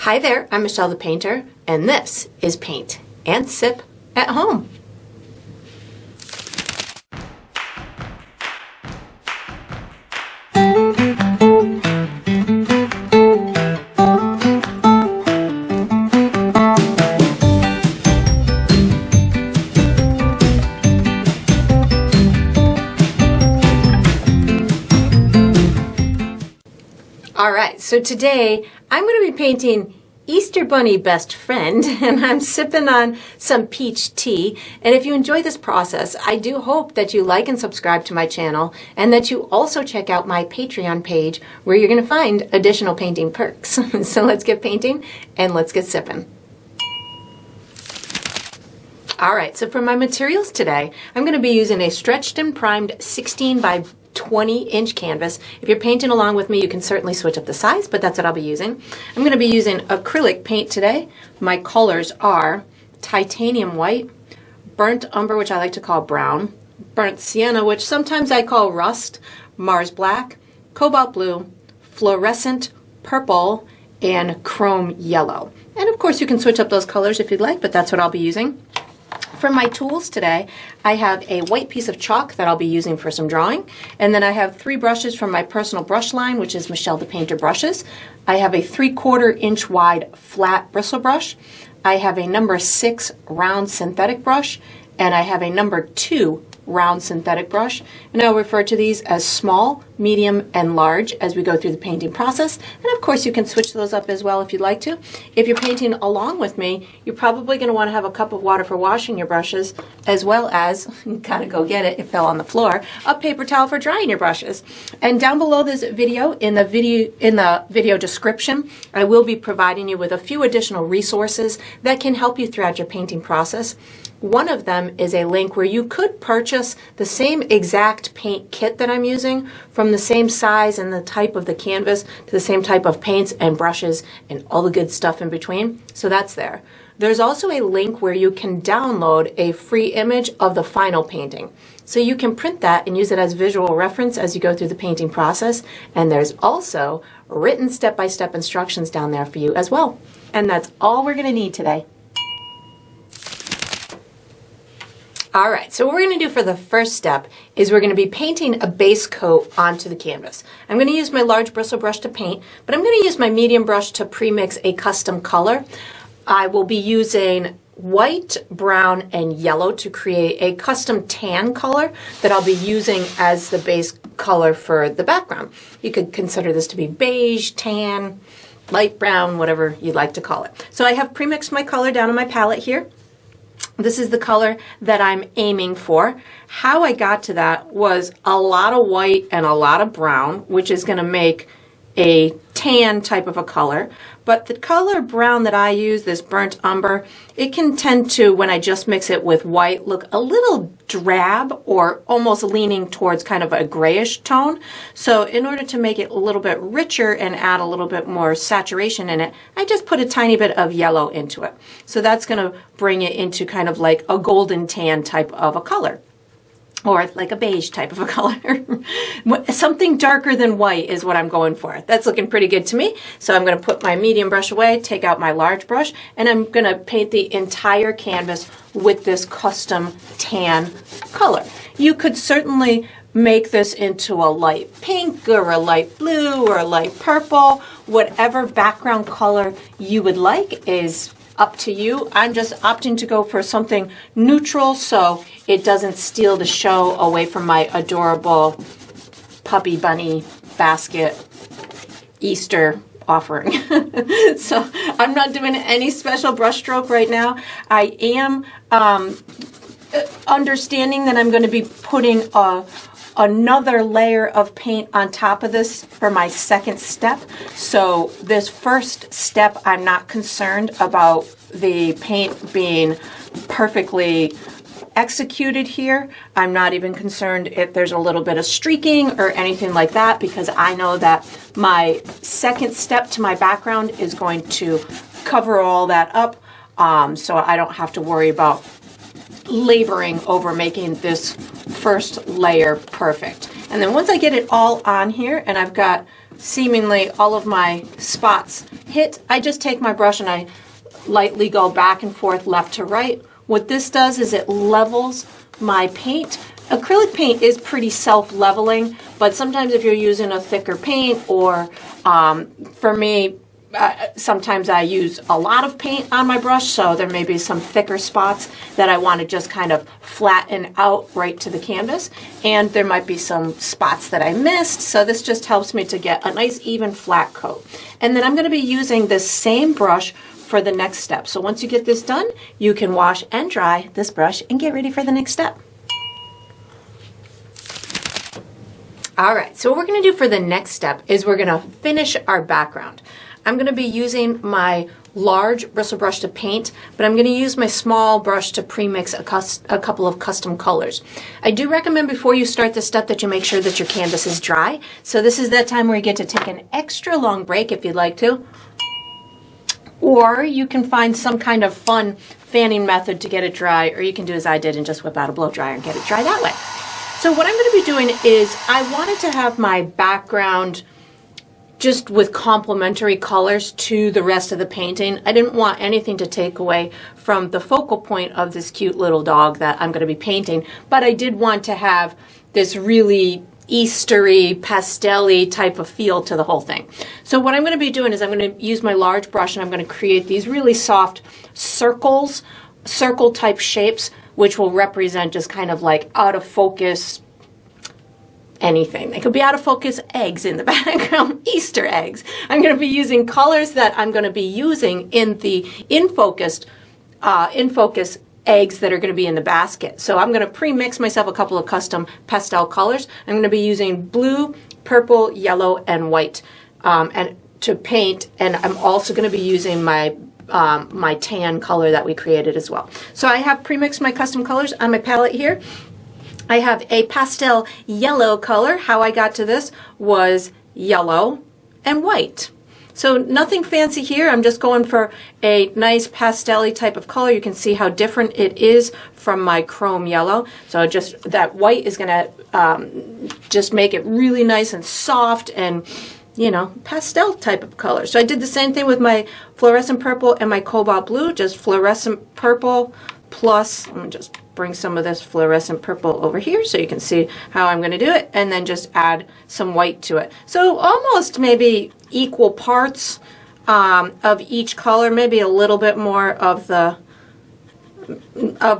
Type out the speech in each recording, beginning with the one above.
Hi there, I'm Michelle the Painter, and this is Paint and Sip at Home. Alright, so today I'm going to be painting Easter Bunny Best Friend, and I'm sipping on some peach tea. And if you enjoy this process, I do hope that you like and subscribe to my channel, and that you also check out my Patreon page where you're going to find additional painting perks. So let's get painting and let's get sipping. Alright, so for my materials today, I'm going to be using a stretched and primed 16 by 20-inch canvas. If you're painting along with me, you can certainly switch up the size, but that's what I'll be using. I'm going to be using acrylic paint today. My colors are titanium white, burnt umber, which I like to call brown, burnt sienna, which sometimes I call rust, Mars black, cobalt blue, fluorescent purple, and chrome yellow. And of course you can switch up those colors if you'd like, but that's what I'll be using. For my tools today, I have a white piece of chalk that I'll be using for some drawing, and then I have 3 brushes from my personal brush line, which is Michelle the Painter brushes. I have a 3/4 inch wide flat bristle brush. I have a number 6 round synthetic brush, and I have a number 2 round synthetic brush, and I'll refer to these as small, medium, and large as we go through the painting process. And of course you can switch those up as well if you'd like to. If you're painting along with me, you're probably going to want to have a cup of water for washing your brushes, as well as, gotta go get it, it fell on the floor, a paper towel for drying your brushes. And down below this video, in the video description, I will be providing you with a few additional resources that can help you throughout your painting process. One of them is a link where you could purchase the same exact paint kit that I'm using, from the same size and the type of the canvas to the same type of paints and brushes and all the good stuff in between. So that's there. There's also a link where you can download a free image of the final painting. So you can print that and use it as visual reference as you go through the painting process. And there's also written step-by-step instructions down there for you as well. And that's all we're going to need today. Alright, so what we're going to do for the first step is we're going to be painting a base coat onto the canvas. I'm going to use my large bristle brush to paint, but I'm going to use my medium brush to pre-mix a custom color. I will be using white, brown, and yellow to create a custom tan color that I'll be using as the base color for the background. You could consider this to be beige, tan, light brown, whatever you'd like to call it. So I have pre-mixed my color down on my palette here. This is the color that I'm aiming for. How I got to that was a lot of white and a lot of brown, which is going to make a tan type of a color. But the color brown that I use, this burnt umber, it can tend to, when I just mix it with white, look a little drab or almost leaning towards kind of a grayish tone. So in order to make it a little bit richer and add a little bit more saturation in it, I just put a tiny bit of yellow into it. So that's going to bring it into kind of like a golden tan type of a color. Or like a beige type of a color. Something darker than white is what I'm going for. That's looking pretty good to me. So I'm going to put my medium brush away, take out my large brush, and I'm going to paint the entire canvas with this custom tan color. You could certainly make this into a light pink or a light blue or a light purple. Whatever background color you would like is up to you. I'm just opting to go for something neutral so it doesn't steal the show away from my adorable puppy bunny basket Easter offering. So I'm not doing any special brush stroke right now. I am understanding that I'm going to be putting another layer of paint on top of this for my second step. So this first step, I'm not concerned about the paint being perfectly executed here. I'm not even concerned if there's a little bit of streaking or anything like that, because I know that my second step to my background is going to cover all that up, so I don't have to worry about laboring over making this first layer perfect. And then once I get it all on here and I've got seemingly all of my spots hit, I just take my brush and I lightly go back and forth left to right. What this does is it levels my paint. Acrylic paint is pretty self-leveling, but sometimes if you're using a thicker paint, or for me, sometimes I use a lot of paint on my brush, so there may be some thicker spots that I want to just kind of flatten out right to the canvas, and there might be some spots that I missed, so this just helps me to get a nice even flat coat. And then I'm going to be using this same brush for the next step. So once you get this done, you can wash and dry this brush and get ready for the next step. All right, so what we're going to do for the next step is we're going to finish our background. I'm going to be using my large bristle brush to paint, but I'm going to use my small brush to pre-mix a couple of custom colors. I do recommend before you start this step that you make sure that your canvas is dry. So this is that time where you get to take an extra long break if you'd like to. Or you can find some kind of fun fanning method to get it dry, or you can do as I did and just whip out a blow dryer and get it dry that way. So what I'm going to be doing is I wanted to have my background just with complementary colors to the rest of the painting. I didn't want anything to take away from the focal point of this cute little dog that I'm going to be painting, but I did want to have this really Eastery, pastel-y type of feel to the whole thing. So what I'm going to be doing is I'm going to use my large brush and I'm going to create these really soft circles, circle type shapes, which will represent just kind of like out of focus anything. They could be out of focus eggs in the background, Easter eggs. I'm going to be using colors that I'm going to be using in the in focus eggs that are going to be in the basket. So I'm going to pre-mix myself a couple of custom pastel colors. I'm going to be using blue, purple, yellow, and white and to paint, and I'm also going to be using my my tan color that we created as well. So I have pre-mixed my custom colors on my palette here. I have a pastel yellow color. How I got to this was yellow and white. So nothing fancy here. I'm just going for a nice pastel-y type of color. You can see how different it is from my chrome yellow. So just that white is going to just make it really nice and soft and, you know, pastel type of color. So I did the same thing with my fluorescent purple and my cobalt blue, just fluorescent purple plus, I'm going to just bring some of this fluorescent purple over here so you can see how I'm going to do it, and then just add some white to it. So almost maybe equal parts of each color, maybe a little bit more of the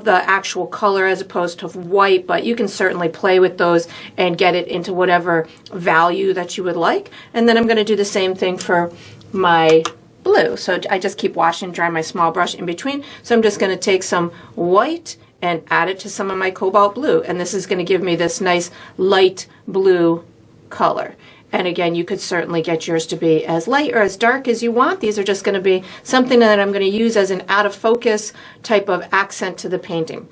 actual color as opposed to white, but you can certainly play with those and get it into whatever value that you would like. And then I'm going to do the same thing for my blue. So I just keep washing and dry my small brush in between. So I'm just going to take some white and add it to some of my cobalt blue, and this is going to give me this nice light blue color. And again, you could certainly get yours to be as light or as dark as you want. These are just going to be something that I'm going to use as an out of focus type of accent to the painting.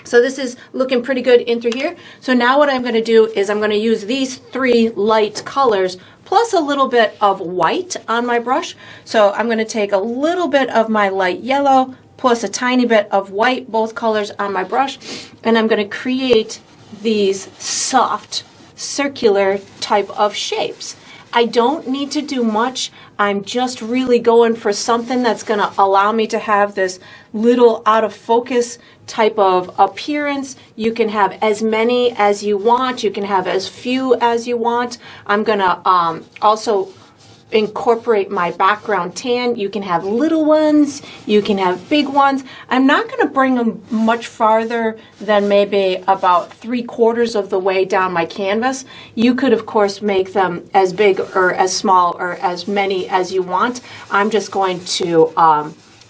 So this is looking pretty good in through here. So now what I'm going to do is I'm going to use these three light colors plus a little bit of white on my brush. So I'm going to take a little bit of my light yellow plus a tiny bit of white, both colors on my brush, and I'm going to create these soft circular type of shapes. I don't need to do much. I'm just really going for something that's going to allow me to have this little out of focus type of appearance. You can have as many as you want. You can have as few as you want. I'm going to also incorporate my background tan. You can have little ones, you can have big ones. I'm not going to bring them much farther than maybe about 3/4 of the way down my canvas. You could of course make them as big or as small or as many as you want. I'm just going to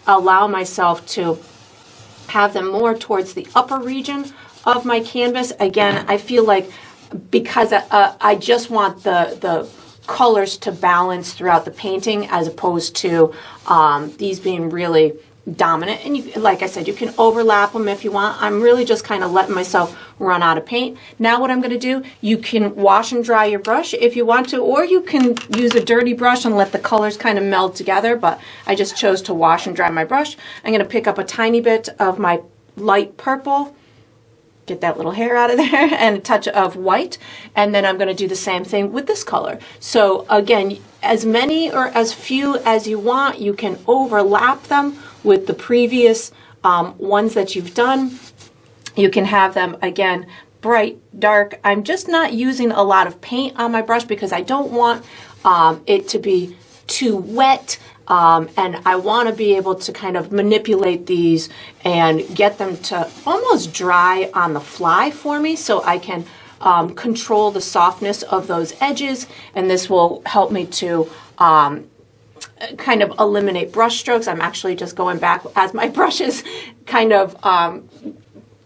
allow myself to have them more towards the upper region of my canvas. Again, I feel like because I just want the colors to balance throughout the painting as opposed to these being really dominant. And you, like I said, you can overlap them if you want. I'm really just kind of letting myself run out of paint. Now what I'm going to do, you can wash and dry your brush if you want to, or you can use a dirty brush and let the colors kind of meld together, but I just chose to wash and dry my brush. I'm going to pick up a tiny bit of my light purple, get that little hair out of there, and a touch of white. And then I'm going to do the same thing with this color. So again, as many or as few as you want, you can overlap them with the previous ones that you've done. You can have them, again, bright, dark. I'm just not using a lot of paint on my brush because I don't want it to be too wet. And I want to be able to kind of manipulate these and get them to almost dry on the fly for me, so I can control the softness of those edges, and this will help me to kind of eliminate brush strokes. I'm actually just going back as my brush is kind of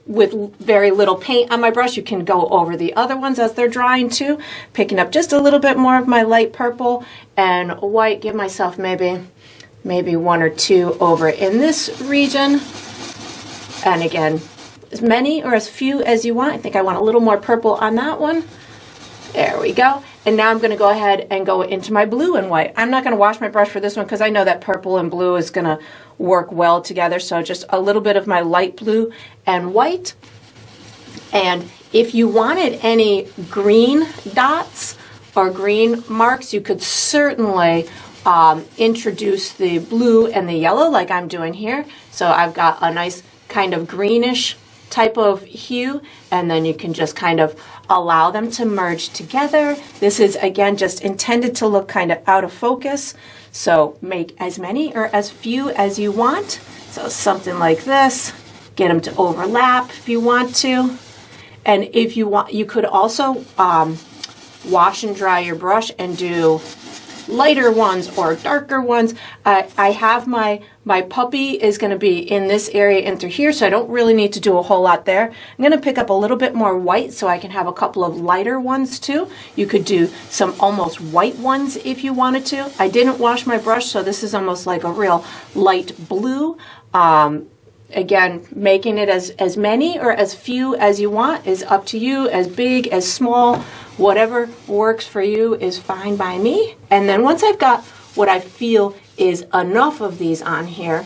with very little paint on my brush. You can go over the other ones as they're drying too, picking up just a little bit more of my light purple and white. Give myself maybe one or two over in this region. And again, as many or as few as you want. I think I want a little more purple on that one. There we go. And now I'm going to go ahead and go into my blue and white. I'm not going to wash my brush for this one because I know that purple and blue is going to work well together. So just a little bit of my light blue and white. And if you wanted any green dots or green marks, you could certainly introduce the blue and the yellow like I'm doing here. So I've got a nice kind of greenish type of hue, and then you can just kind of allow them to merge together. This is again just intended to look kind of out of focus, so make as many or as few as you want. So something like this, get them to overlap if you want to. And if you want, you could also wash and dry your brush and do lighter ones or darker ones. I have my puppy is going to be in this area and through here, so I don't really need to do a whole lot there. I'm going to pick up a little bit more white so I can have a couple of lighter ones too. You could do some almost white ones if you wanted to. I didn't wash my brush, so this is almost like a real light blue. Again, making it as many or as few as you want is up to you, as big, as small, whatever works for you is fine by me. And then once I've got what I feel is enough of these on here,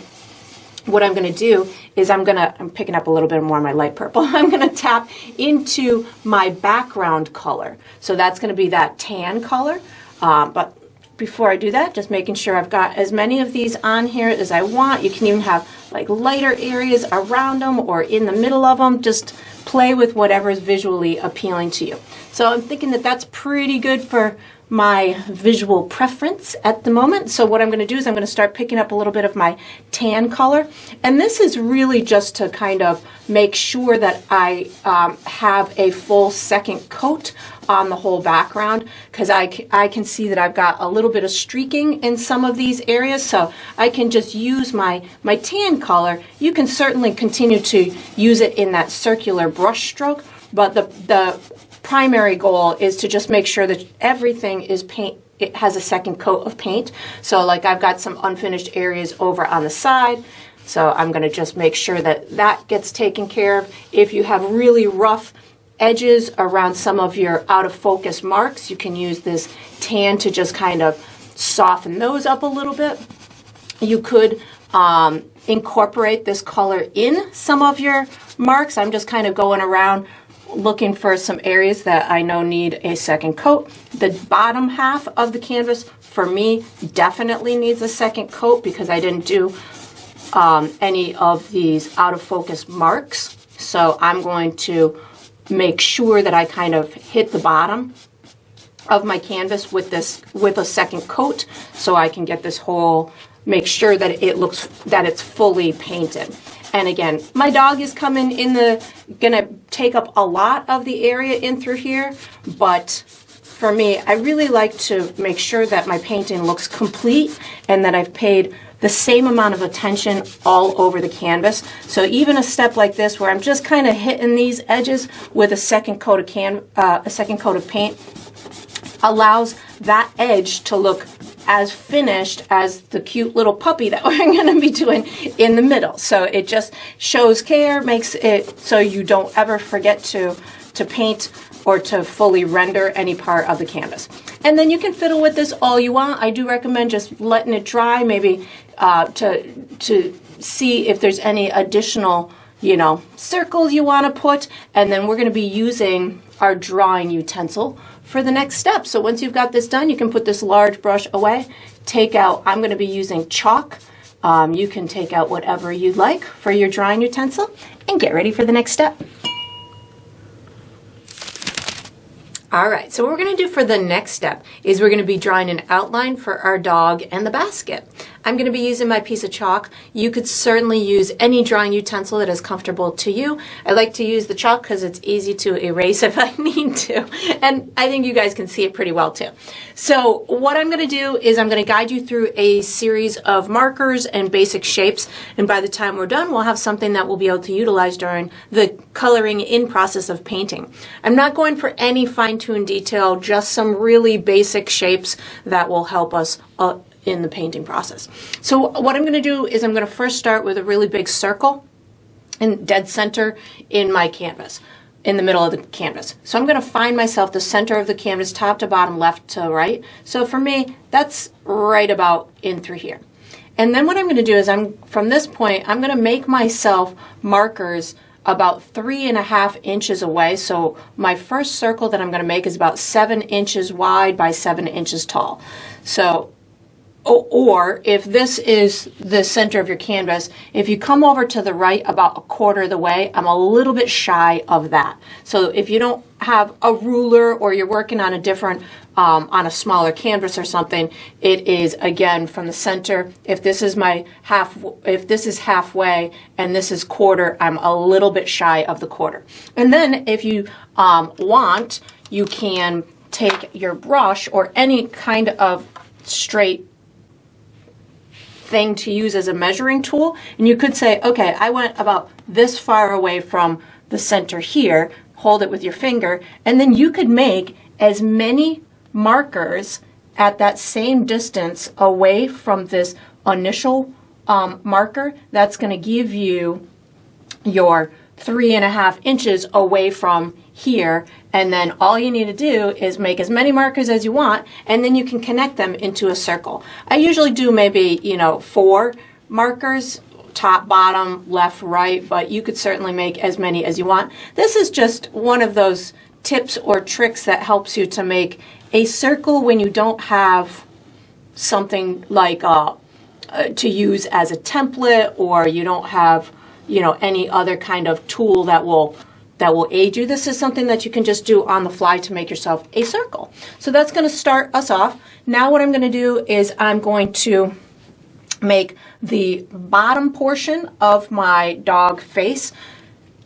what I'm going to do is I'm picking up a little bit more of my light purple. I'm going to tap into my background color. So that's going to be that tan color. But before I do that, just making sure I've got as many of these on here as I want. You can even have like lighter areas around them or in the middle of them. Just play with whatever is visually appealing to you. So I'm thinking that that's pretty good for my visual preference at the moment. So what I'm going to do is I'm going to start picking up a little bit of my tan color. And this is really just to kind of make sure that I have a full second coat on the whole background, because I can see that I've got a little bit of streaking in some of these areas. So I can just use my tan color. You can certainly continue to use it in that circular brush stroke, but the primary goal is to just make sure that everything is paint. It has a second coat of paint. So like I've got some unfinished areas over on the side. So I'm going to just make sure that that gets taken care of. If you have really rough edges around some of your out of focus marks, you can use this tan to just kind of soften those up a little bit. You could incorporate this color in some of your marks. I'm just kind of going around looking for some areas that I know need a second coat. The bottom half of the canvas for me definitely needs a second coat because I didn't do any of these out of focus marks. So I'm going to make sure that I kind of hit the bottom of my canvas with a second coat, so I can get this whole, make sure that it looks, that it's fully painted. And again, my dog is coming in gonna take up a lot of the area in through here, but for me, I really like to make sure that my painting looks complete and that I've paid the same amount of attention all over the canvas. So even a step like this, where I'm just kind of hitting these edges with a second coat of paint, allows that edge to look as finished as the cute little puppy that we're going to be doing in the middle. So it just shows care, makes it so you don't ever forget to paint or to fully render any part of the canvas. And then you can fiddle with this all you want. I do recommend just letting it dry, maybe to see if there's any additional circles you want to put, and then we're going to be using our drawing utensil for the next step. So once you've got this done, you can put this large brush away, take out, I'm going to be using chalk. You can take out whatever you'd like for your drawing utensil and get ready for the next step. All right, so what we're going to do for the next step is we're going to be drawing an outline for our dog and the basket. I'm going to be using my piece of chalk. You could certainly use any drawing utensil that is comfortable to you. I like to use the chalk because it's easy to erase if I need to, and I think you guys can see it pretty well too. So what I'm going to do is I'm going to guide you through a series of markers and basic shapes, and by the time we're done, we'll have something that we'll be able to utilize during the coloring in process of painting. I'm not going for any fine-tuned detail, just some really basic shapes that will help us in the painting process. So what I'm going to do is I'm going to first start with a really big circle in dead center in my canvas, in the middle of the canvas. So I'm going to find myself the center of the canvas, top to bottom, left to right. So for me, that's right about in through here. And then what I'm going to do is from this point, I'm going to make myself markers about 3.5 inches away. So my first circle that I'm going to make is about 7 inches wide by 7 inches tall. So or if this is the center of your canvas, if you come over to the right about 1/4 of the way, I'm a little bit shy of that. So if you don't have a ruler or you're working on a different, on a smaller canvas or something, it is again from the center. If this is if this is halfway and this is 1/4, I'm a little bit shy of the 1/4. And then if you want, you can take your brush or any kind of straight thing to use as a measuring tool, and you could say, okay, I went about this far away from the center here, hold it with your finger, and then you could make as many markers at that same distance away from this initial marker. That's going to give you your 3.5 inches away from here, and then all you need to do is make as many markers as you want, and then you can connect them into a circle. I usually do maybe 4 markers, top, bottom, left, right, but you could certainly make as many as you want. This is just one of those tips or tricks that helps you to make a circle when you don't have something like to use as a template, or you don't have any other kind of tool that will aid you. This is something that you can just do on the fly to make yourself a circle. So that's going to start us off. Now what I'm going to do is I'm going to make the bottom portion of my dog face.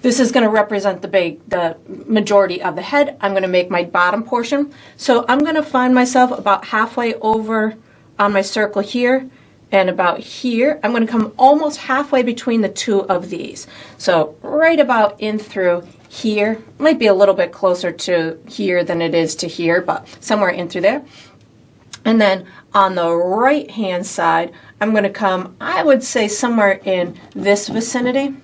This is going to represent the majority of the head. I'm going to make my bottom portion. So I'm going to find myself about halfway over on my circle here, and about here. I'm going to come almost halfway between the two of these. So right about in through here. Might be a little bit closer to here than it is to here, but somewhere in through there. And then on the right hand side, I'm going to come, I would say, somewhere in this vicinity.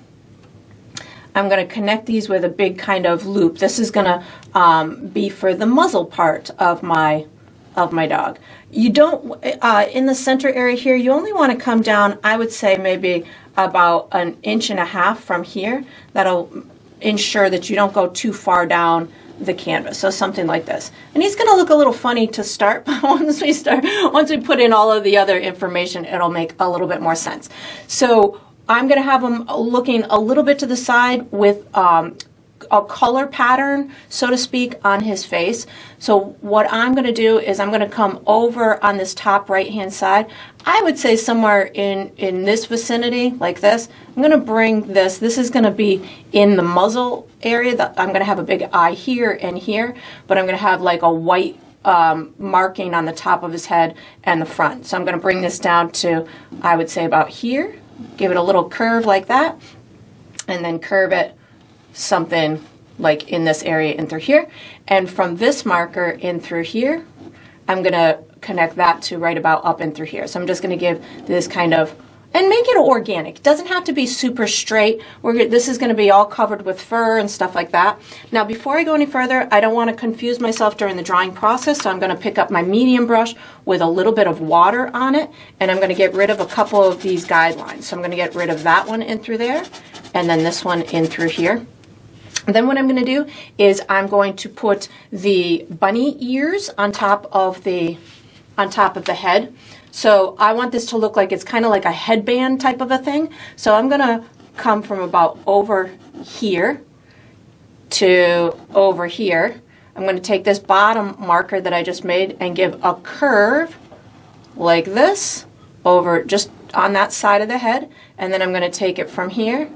I'm going to connect these with a big kind of loop. This is going to be for the muzzle part of my dog. You don't, in the center area here, you only want to come down, I would say maybe about 1.5 inches from here. That'll ensure that you don't go too far down the canvas. So something like this. And he's going to look a little funny to start, but once we put in all of the other information, it'll make a little bit more sense. So I'm going to have him looking a little bit to the side with a color pattern, so to speak, on his face. So what I'm going to do is I'm going to come over on this top right hand side. I would say somewhere in this vicinity, like this. I'm going to bring this is going to be in the muzzle area. I'm going to have a big eye here and here, but I'm going to have like a white marking on the top of his head and the front. So I'm going to bring this down to, I would say, about here. Give it a little curve like that, and then curve it something like in this area in through here. And from this marker in through here, I'm going to connect that to right about up in through here. So I'm just going to give this kind of, and make it organic. It doesn't have to be super straight. This is going to be all covered with fur and stuff like that. Now, before I go any further, I don't want to confuse myself during the drawing process, so I'm going to pick up my medium brush with a little bit of water on it, and I'm going to get rid of a couple of these guidelines. So I'm going to get rid of that one in through there, and then this one in through here. And then what I'm going to do is I'm going to put the bunny ears on top of the head. So I want this to look like it's kind of like a headband type of a thing. So I'm going to come from about over here to over here. I'm going to take this bottom marker that I just made and give a curve like this over just on that side of the head, and then I'm going to take it from here,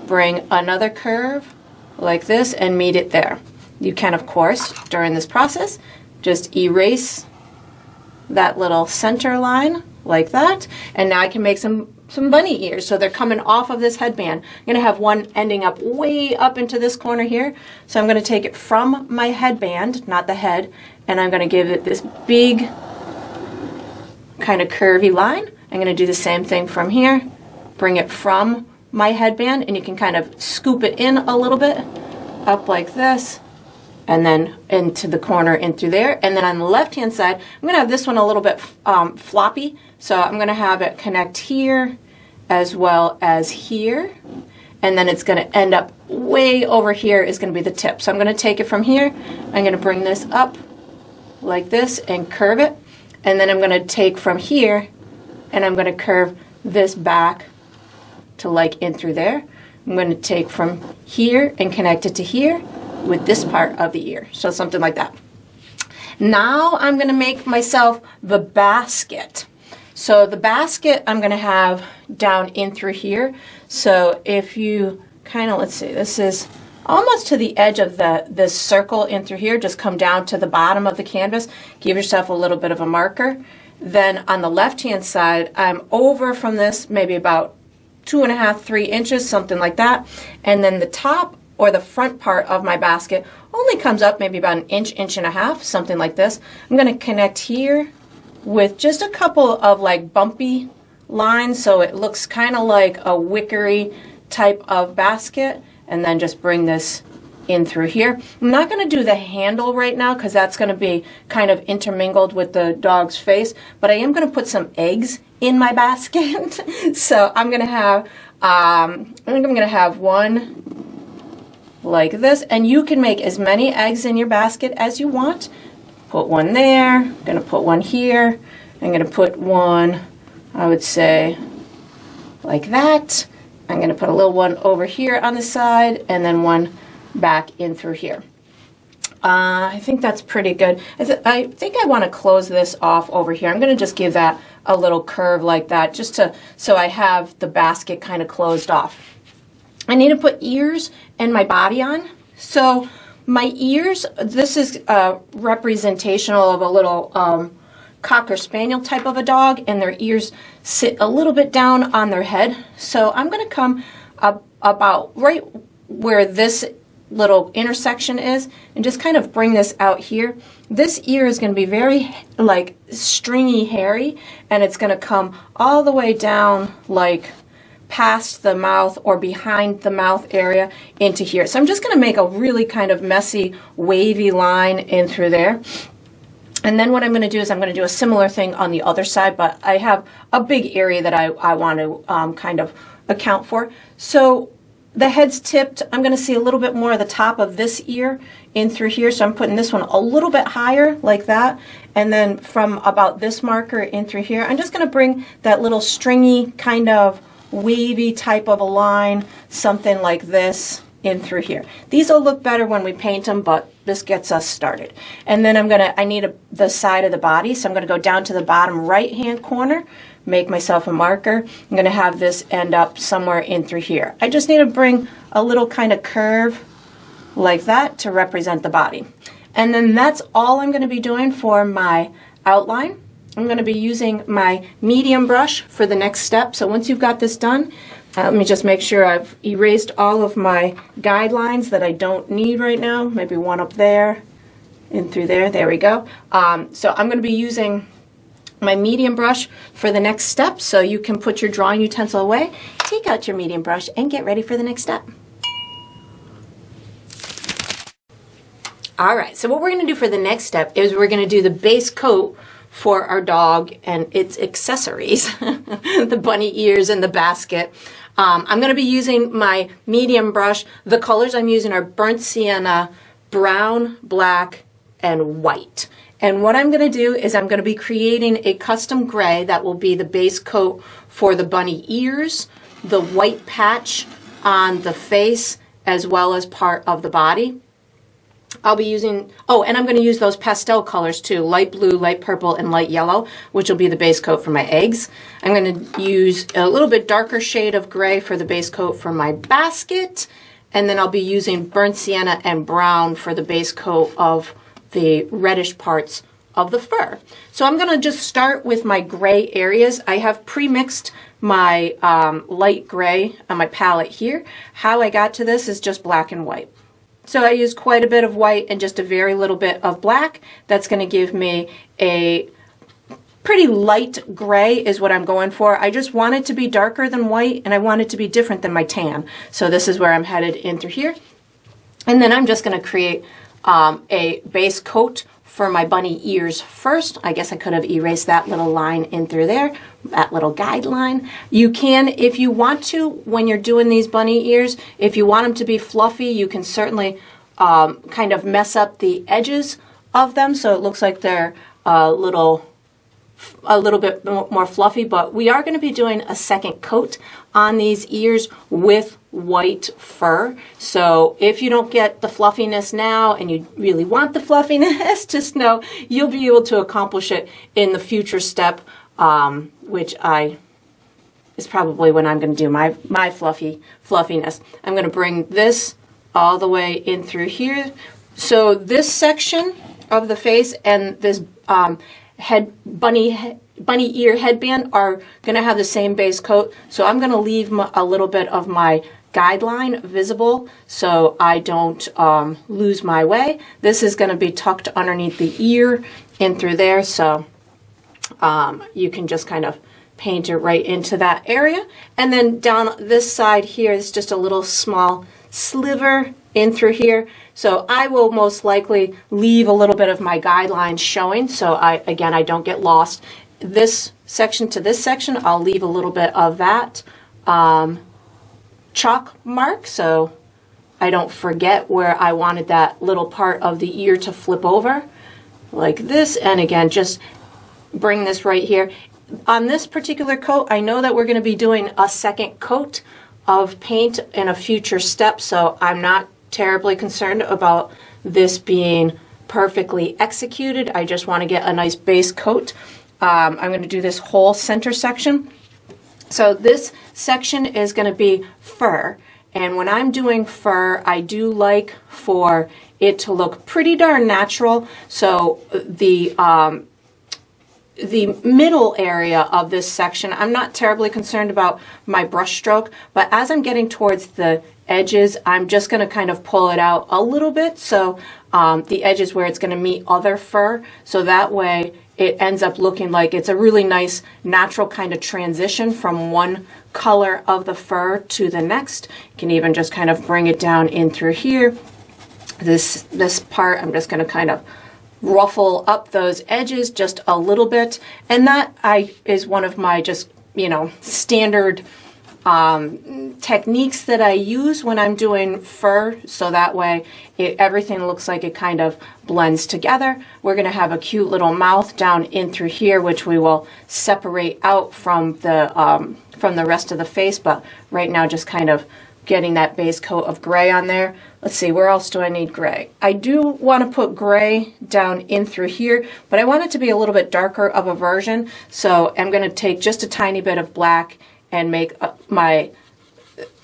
bring another curve like this, and meet it there. You can, of course, during this process, just erase that little center line like that, and now I can make some bunny ears. So they're coming off of this headband. I'm going to have one ending up way up into this corner here. So I'm going to take it from my headband, not the head, and I'm going to give it this big kind of curvy line. I'm going to do the same thing from here, bring it from my headband, and you can kind of scoop it in a little bit, up like this, and then into the corner, in through there. And then on the left-hand side, I'm going to have this one a little bit floppy, so I'm going to have it connect here as well as here, and then it's going to end up way over here is going to be the tip. So I'm going to take it from here, I'm going to bring this up like this and curve it, and then I'm going to take from here and I'm going to curve this back to like in through there. I'm going to take from here and connect it to here with this part of the ear. So something like that. Now I'm going to make myself the basket. So the basket I'm going to have down in through here. So if you kind of, let's see, this is almost to the edge of this circle in through here, just come down to the bottom of the canvas, give yourself a little bit of a marker. Then on the left-hand side, I'm over from this maybe about 2.5, 3 inches, something like that. And then the top or the front part of my basket only comes up maybe about an inch, inch and a half, something like this. I'm going to connect here with just a couple of like bumpy lines so it looks kind of like a wickery type of basket, and then just bring this in through here. I'm not going to do the handle right now because that's going to be kind of intermingled with the dog's face, but I am going to put some eggs in my basket. So I'm going to have, I think I'm going to have one like this, and you can make as many eggs in your basket as you want. Put one there, I'm going to put one here, I'm going to put one, I would say, like that. I'm going to put a little one over here on the side, and then one back in through here. I think that's pretty good. I think I want to close this off over here. I'm going to just give that a little curve like that, just to so I have the basket kind of closed off. I need to put ears and my body on. So my ears, this is representational of a little cocker spaniel type of a dog, and their ears sit a little bit down on their head. So I'm going to come up about right where this little intersection is and just kind of bring this out here. This ear is going to be very like stringy, hairy, and it's going to come all the way down like past the mouth or behind the mouth area into here. So I'm just going to make a really kind of messy, wavy line in through there. And then what I'm going to do is I'm going to do a similar thing on the other side, but I have a big area that I want to kind of account for. So the head's tipped. I'm going to see a little bit more of the top of this ear in through here. So I'm putting this one a little bit higher like that. And then from about this marker in through here, I'm just going to bring that little stringy kind of wavy type of a line, something like this in through here. These will look better when we paint them, but this gets us started. And then I need the side of the body, so I'm going to go down to the bottom right hand corner, make myself a marker. I'm going to have this end up somewhere in through here. I just need to bring a little kind of curve like that to represent the body. And then that's all I'm going to be doing for my outline. I'm going to be using my medium brush for the next step. So once you've got this done, let me just make sure I've erased all of my guidelines that I don't need right now. Maybe one up there, in through there. There we go. So I'm going to be using my medium brush for the next step. So you can put your drawing utensil away, take out your medium brush, and get ready for the next step. All right, so what we're going to do for the next step is we're going to do the base coat for our dog and its accessories, the bunny ears and the basket. I'm going to be using my medium brush. The colors I'm using are burnt sienna, brown, black, and white. And what I'm going to do is I'm going to be creating a custom gray that will be the base coat for the bunny ears, the white patch on the face, as well as part of the body. I'll be using, oh, and I'm going to use those pastel colors too, light blue, light purple, and light yellow, which will be the base coat for my eggs. I'm going to use a little bit darker shade of gray for the base coat for my basket, and then I'll be using burnt sienna and brown for the base coat of the reddish parts of the fur. So I'm going to just start with my gray areas. I have pre-mixed my light gray on my palette here. How I got to this is just black and white. So I used quite a bit of white and just a very little bit of black. That's going to give me a pretty light gray is what I'm going for. I just want it to be darker than white, and I want it to be different than my tan. So this is where I'm headed in through here. And then I'm just going to create a base coat for my bunny ears first. I guess I could have erased that little line in through there, that little guideline. You can, if you want to, when you're doing these bunny ears, if you want them to be fluffy, you can certainly kind of mess up the edges of them so it looks like they're a little bit more fluffy, but we are going to be doing a second coat on these ears with white fur. So if you don't get the fluffiness now and you really want the fluffiness, just know you'll be able to accomplish it in the future step, which is probably when I'm going to do my fluffiness. I'm going to bring this all the way in through here. So this section of the face and this bunny ear headband are going to have the same base coat. So I'm going to leave a little bit of my guideline visible so I don't lose my way. This is going to be tucked underneath the ear in through there, so you can just kind of paint it right into that area. And then down this side here is just a little small sliver in through here. So I will most likely leave a little bit of my guidelines showing, so I don't get lost. This section to this section, I'll leave a little bit of that chalk mark so I don't forget where I wanted that little part of the ear to flip over, like this. And again, just bring this right here. On this particular coat, I know that we're going to be doing a second coat of paint in a future step, so I'm not terribly concerned about this being perfectly executed. I just want to get a nice base coat. I'm going to do this whole center section. So this section is going to be fur, and when I'm doing fur, I do like for it to look pretty darn natural. So the middle area of this section, I'm not terribly concerned about my brush stroke, but as I'm getting towards the edges, I'm just going to kind of pull it out a little bit, so the edges where it's going to meet other fur, so that way it ends up looking like it's a really nice natural kind of transition from one color of the fur to the next. You can even just kind of bring it down in through here. This part, I'm just going to kind of ruffle up those edges just a little bit, and that is one of my just standard techniques that I use when I'm doing fur, so that way everything looks like it kind of blends together. We're going to have a cute little mouth down in through here, which we will separate out from the rest of the face, but right now just kind of getting that base coat of gray on there. Let's see, where else do I need gray? I do want to put gray down in through here, but I want it to be a little bit darker of a version, so I'm going to take just a tiny bit of black and make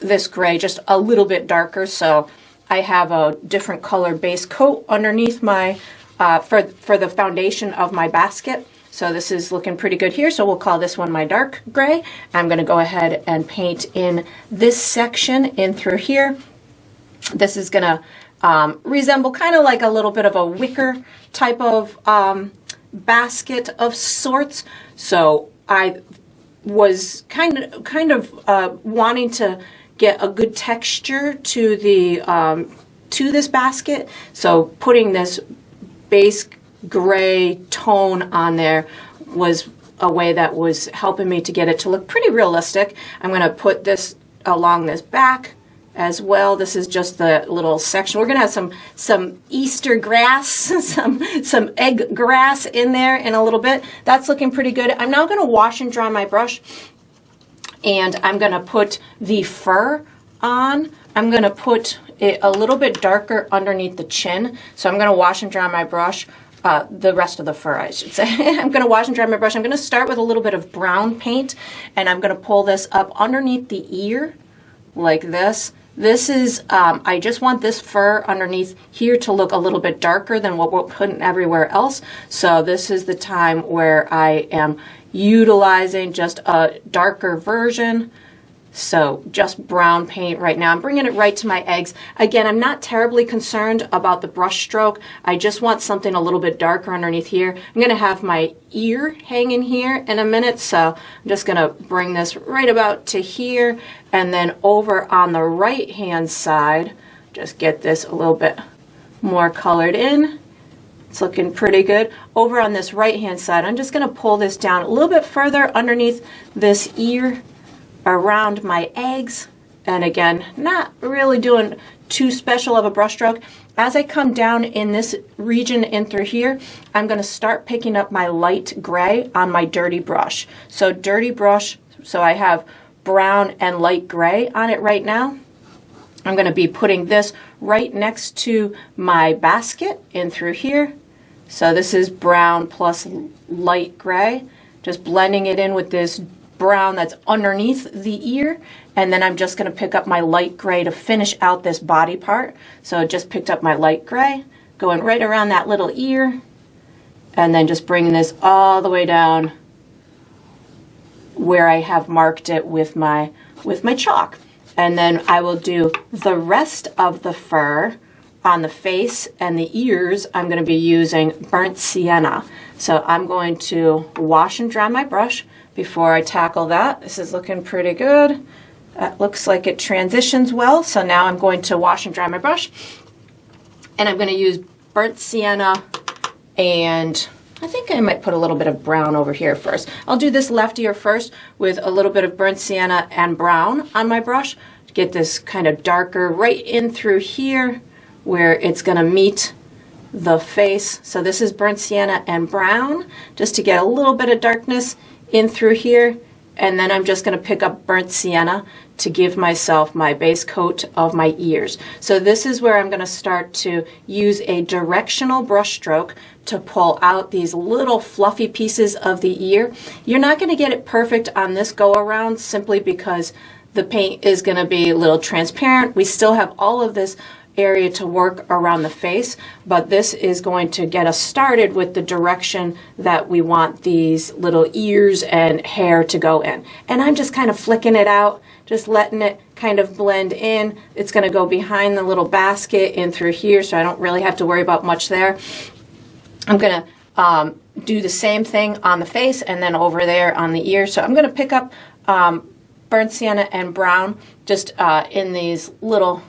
this gray just a little bit darker, so I have a different color base coat underneath my for the foundation of my basket. So this is looking pretty good here, so we'll call this one my dark gray. I'm going to go ahead and paint in this section in through here. This is going to resemble kind of like a little bit of a wicker type of basket of sorts. So I was kind of wanting to get a good texture to the to this basket. So putting this base gray tone on there was a way that was helping me to get it to look pretty realistic. I'm going to put this along this back as well. This is just the little section. We're going to have some Easter grass, some egg grass in there in a little bit. That's looking pretty good. I'm now going to wash and dry my brush, and I'm going to put the fur on. I'm going to put it a little bit darker underneath the chin. So I'm going to wash and dry my brush. The rest of the fur, I should say. I'm going to wash and dry my brush. I'm going to start with a little bit of brown paint, and I'm going to pull this up underneath the ear like this. This is, I just want this fur underneath here to look a little bit darker than what we're putting everywhere else. So this is the time where I am utilizing just a darker version. So just brown paint right now. I'm bringing it right to my eggs. Again, I'm not terribly concerned about the brush stroke. I just want something a little bit darker underneath here. I'm going to have my ear hanging here in a minute, so I'm just going to bring this right about to here, and then over on the right hand side, just get this a little bit more colored in. It's looking pretty good. Over on this right hand side, I'm just going to pull this down a little bit further underneath this ear, around my eggs, and again, not really doing too special of a brush stroke. As I come down in this region in through here, I'm going to start picking up my light gray on my dirty brush. So dirty brush, so I have brown and light gray on it right now. I'm going to be putting this right next to my basket in through here. So this is brown plus light gray, just blending it in with this brown that's underneath the ear, and then I'm just going to pick up my light gray to finish out this body part. So I just picked up my light gray, going right around that little ear, and then just bringing this all the way down where I have marked it with my chalk. And then I will do the rest of the fur on the face and the ears. I'm going to be using burnt sienna. So I'm going to wash and dry my brush before I tackle that. This is looking pretty good. That looks like it transitions well. So now I'm going to wash and dry my brush, and I'm going to use burnt sienna, and I think I might put a little bit of brown over here first. I'll do this left ear first with a little bit of burnt sienna and brown on my brush to get this kind of darker right in through here where it's going to meet the face. So this is burnt sienna and brown, just to get a little bit of darkness in through here, and then I'm just going to pick up burnt sienna to give myself my base coat of my ears. So this is where I'm going to start to use a directional brush stroke to pull out these little fluffy pieces of the ear. You're not going to get it perfect on this go around simply because the paint is going to be a little transparent. We still have all of this area to work around the face, but this is going to get us started with the direction that we want these little ears and hair to go in. And I'm just kind of flicking it out, just letting it kind of blend in. It's going to go behind the little basket in through here, so I don't really have to worry about much there. I'm going to do the same thing on the face and then over there on the ear. So I'm going to pick up burnt sienna and brown just in these little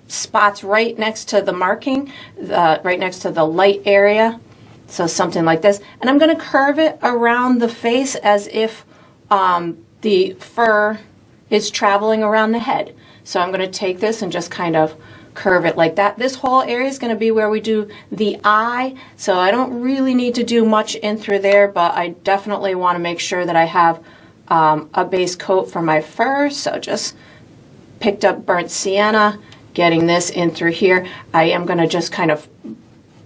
spots right next to the marking, right next to the light area. So something like this. And I'm going to curve it around the face as if the fur is traveling around the head. So I'm going to take this and just kind of curve it like that. This whole area is going to be where we do the eye. So I don't really need to do much in through there, but I definitely want to make sure that I have a base coat for my fur. So just picked up burnt sienna, getting this in through here. I am going to just kind of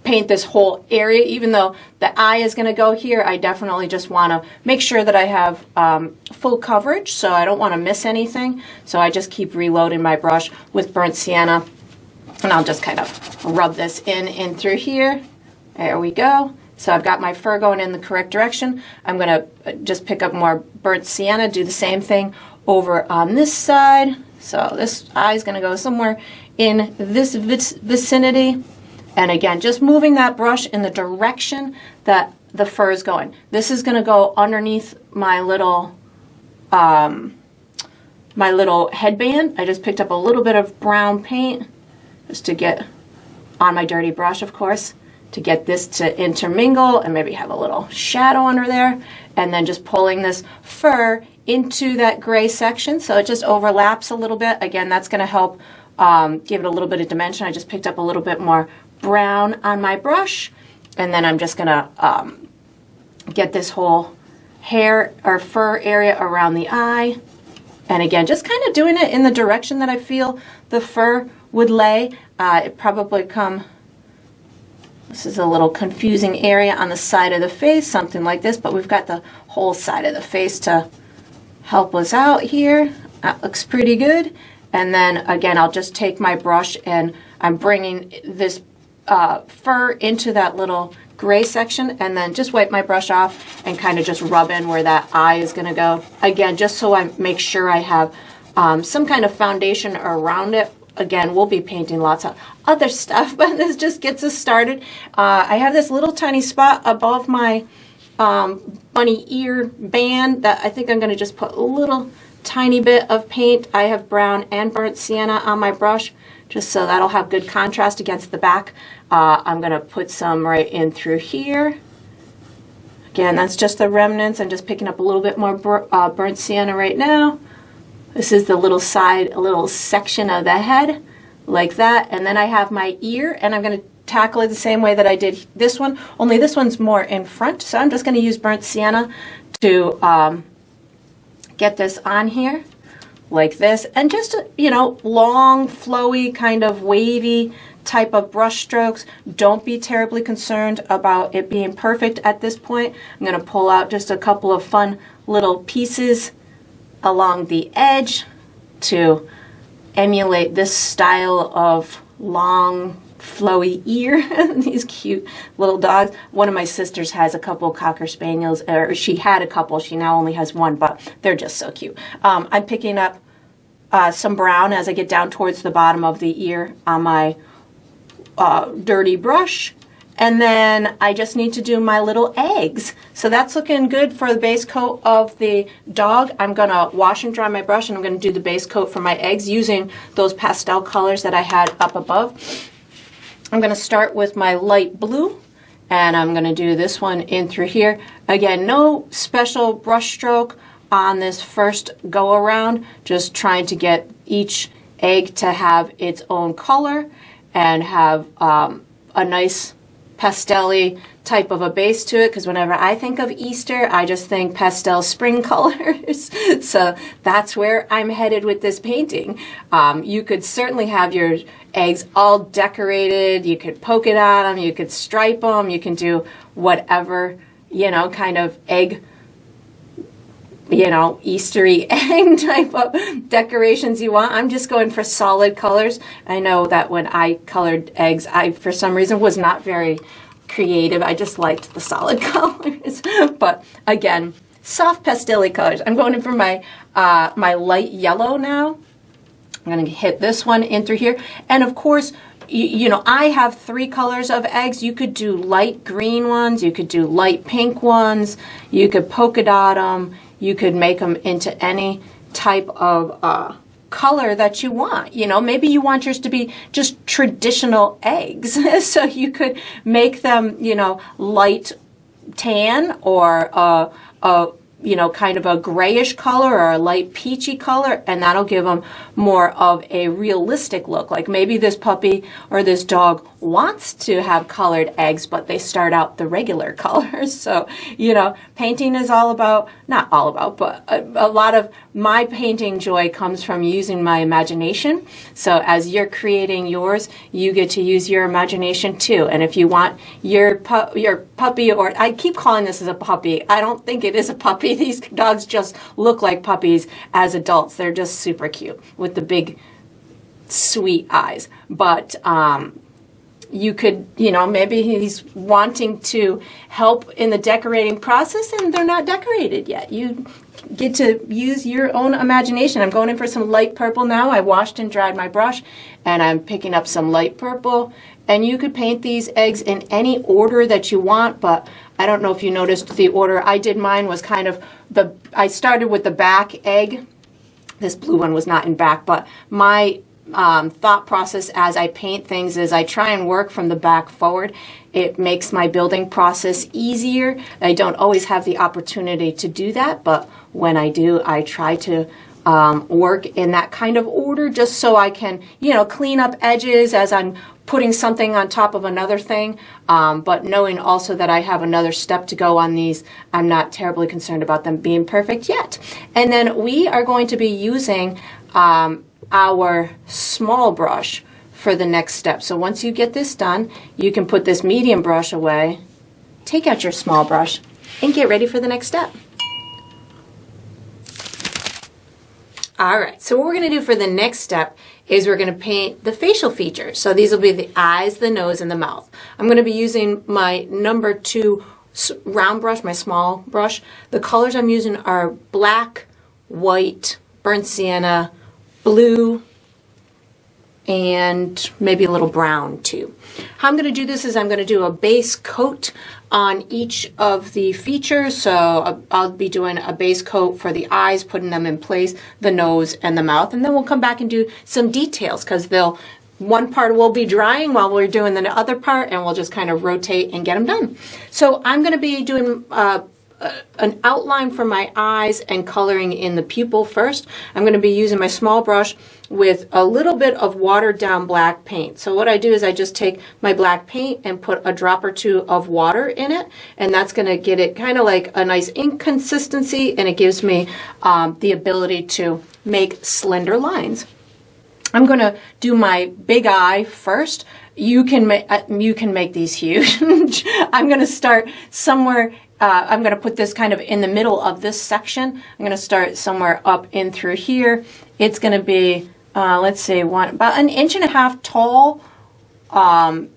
paint this whole area. Even though the eye is going to go here, I definitely just want to make sure that I have full coverage, so I don't want to miss anything. So I just keep reloading my brush with burnt sienna, and I'll just kind of rub this in through here. There we go. So I've got my fur going in the correct direction. I'm going to just pick up more burnt sienna, do the same thing over on this side. So this eye is going to go somewhere in this vicinity. And again, just moving that brush in the direction that the fur is going. This is going to go underneath my little headband. I just picked up a little bit of brown paint just to get on my dirty brush, of course. to get this to intermingle and maybe have a little shadow under there, and then just pulling this fur into that gray section so it just overlaps a little bit. Again, that's going to help give it a little bit of dimension. I just picked up a little bit more brown on my brush, and then I'm just going to get this whole hair or fur area around the eye. And again, just kind of doing it in the direction that I feel the fur would lay. It probably this is a little confusing area on the side of the face, something like this, but we've got the whole side of the face to help us out here. That looks pretty good. And then again, I'll just take my brush and I'm bringing this fur into that little gray section, and then just wipe my brush off and kind of just rub in where that eye is going to go. Again, just so I make sure I have some kind of foundation around it. Again, we'll be painting lots of other stuff, but this just gets us started. I have this little tiny spot above my bunny ear band that I think I'm going to just put a little tiny bit of paint. I have brown and burnt sienna on my brush, just so that'll have good contrast against the back. I'm going to put some right in through here. Again, that's just the remnants. I'm just picking up a little bit more burnt sienna right now. This is the little side, a little section of the head, like that. And then I have my ear, and I'm going to tackle it the same way that I did this one, only this one's more in front. So I'm just going to use burnt sienna to get this on here, like this. And just, you know, long, flowy, kind of wavy type of brush strokes. Don't be terribly concerned about it being perfect at this point. I'm going to pull out just a couple of fun little pieces along the edge to emulate this style of long, flowy ear. These cute little dogs. One of my sisters has a couple Cocker Spaniels, or she had a couple. She now only has one, but they're just so cute. I'm picking up some brown as I get down towards the bottom of the ear on my dirty brush, and then I just need to do my little eggs. So that's looking good for the base coat of the dog. I'm gonna wash and dry my brush, and I'm gonna do the base coat for my eggs using those pastel colors that I had up above. I'm gonna start with my light blue, and I'm gonna do this one in through here. Again, no special brush stroke on this first go around, just trying to get each egg to have its own color and have a nice pastel-y type of a base to it, because whenever I think of Easter, I just think pastel spring colors. So that's where I'm headed with this painting. You could certainly have your eggs all decorated. You could polka dot them, you could stripe them, you can do whatever, you know, kind of egg, you know, Eastery egg type of decorations you want. I'm just going for solid colors. I know that when I colored eggs, I, for some reason, was not very creative. I just liked the solid colors. But again, soft pastel-y colors. I'm going in for my my light yellow now. I'm going to hit this one in through here. And of course, you know, I have 3 colors of eggs. You could do light green ones. You could do light pink ones. You could polka dot them. You could make them into any type of color that you want. You know, maybe you want yours to be just traditional eggs. So you could make them, you know, light tan or you know, kind of a grayish color or a light peachy color, and that'll give them more of a realistic look. Like maybe this puppy or this dog wants to have colored eggs, but they start out the regular colors. So, you know, painting is all about, not all about, but a lot of my painting joy comes from using my imagination. So as you're creating yours, you get to use your imagination too. And if you want your puppy, or I keep calling this as a puppy, I don't think it is a puppy. These dogs just look like puppies as adults. They're just super cute with the big sweet eyes. But you could, you know, maybe he's wanting to help in the decorating process and they're not decorated yet. You get to use your own imagination. I'm going in for some light purple now. I washed and dried my brush, and I'm picking up some light purple. And you could paint these eggs in any order that you want, but I don't know if you noticed the order I did. Mine was kind of I started with the back egg. This blue one was not in back, but my thought process as I paint things is I try and work from the back forward. It makes my building process easier. I don't always have the opportunity to do that, but when I do, I try to work in that kind of order just so I can, you know, clean up edges as I'm putting something on top of another thing, but knowing also that I have another step to go on these, I'm not terribly concerned about them being perfect yet. And then we are going to be using our small brush for the next step. So once you get this done, you can put this medium brush away, take out your small brush, and get ready for the next step. All right, so what we're going to do for the next step is we're going to paint the facial features. So these will be the eyes, the nose, and the mouth. I'm going to be using my number 2 round brush, my small brush. The colors I'm using are black, white, burnt sienna, blue, and maybe a little brown too. How I'm going to do this is I'm going to do a base coat on each of the features. So I'll be doing a base coat for the eyes, putting them in place, the nose and the mouth, and then we'll come back and do some details because one part will be drying while we're doing the other part, and we'll just kind of rotate and get them done. So I'm going to be doing an outline for my eyes and coloring in the pupil first. I'm going to be using my small brush with a little bit of watered down black paint. So what I do is I just take my black paint and put a drop or two of water in it, and that's going to get it kind of like a nice ink consistency, and it gives me the ability to make slender lines. I'm going to do my big eye first. You can make these huge. I'm going to start somewhere. I'm going to put this kind of in the middle of this section. I'm going to start somewhere up in through here. It's going to be, let's say, about 1.5 inches tall,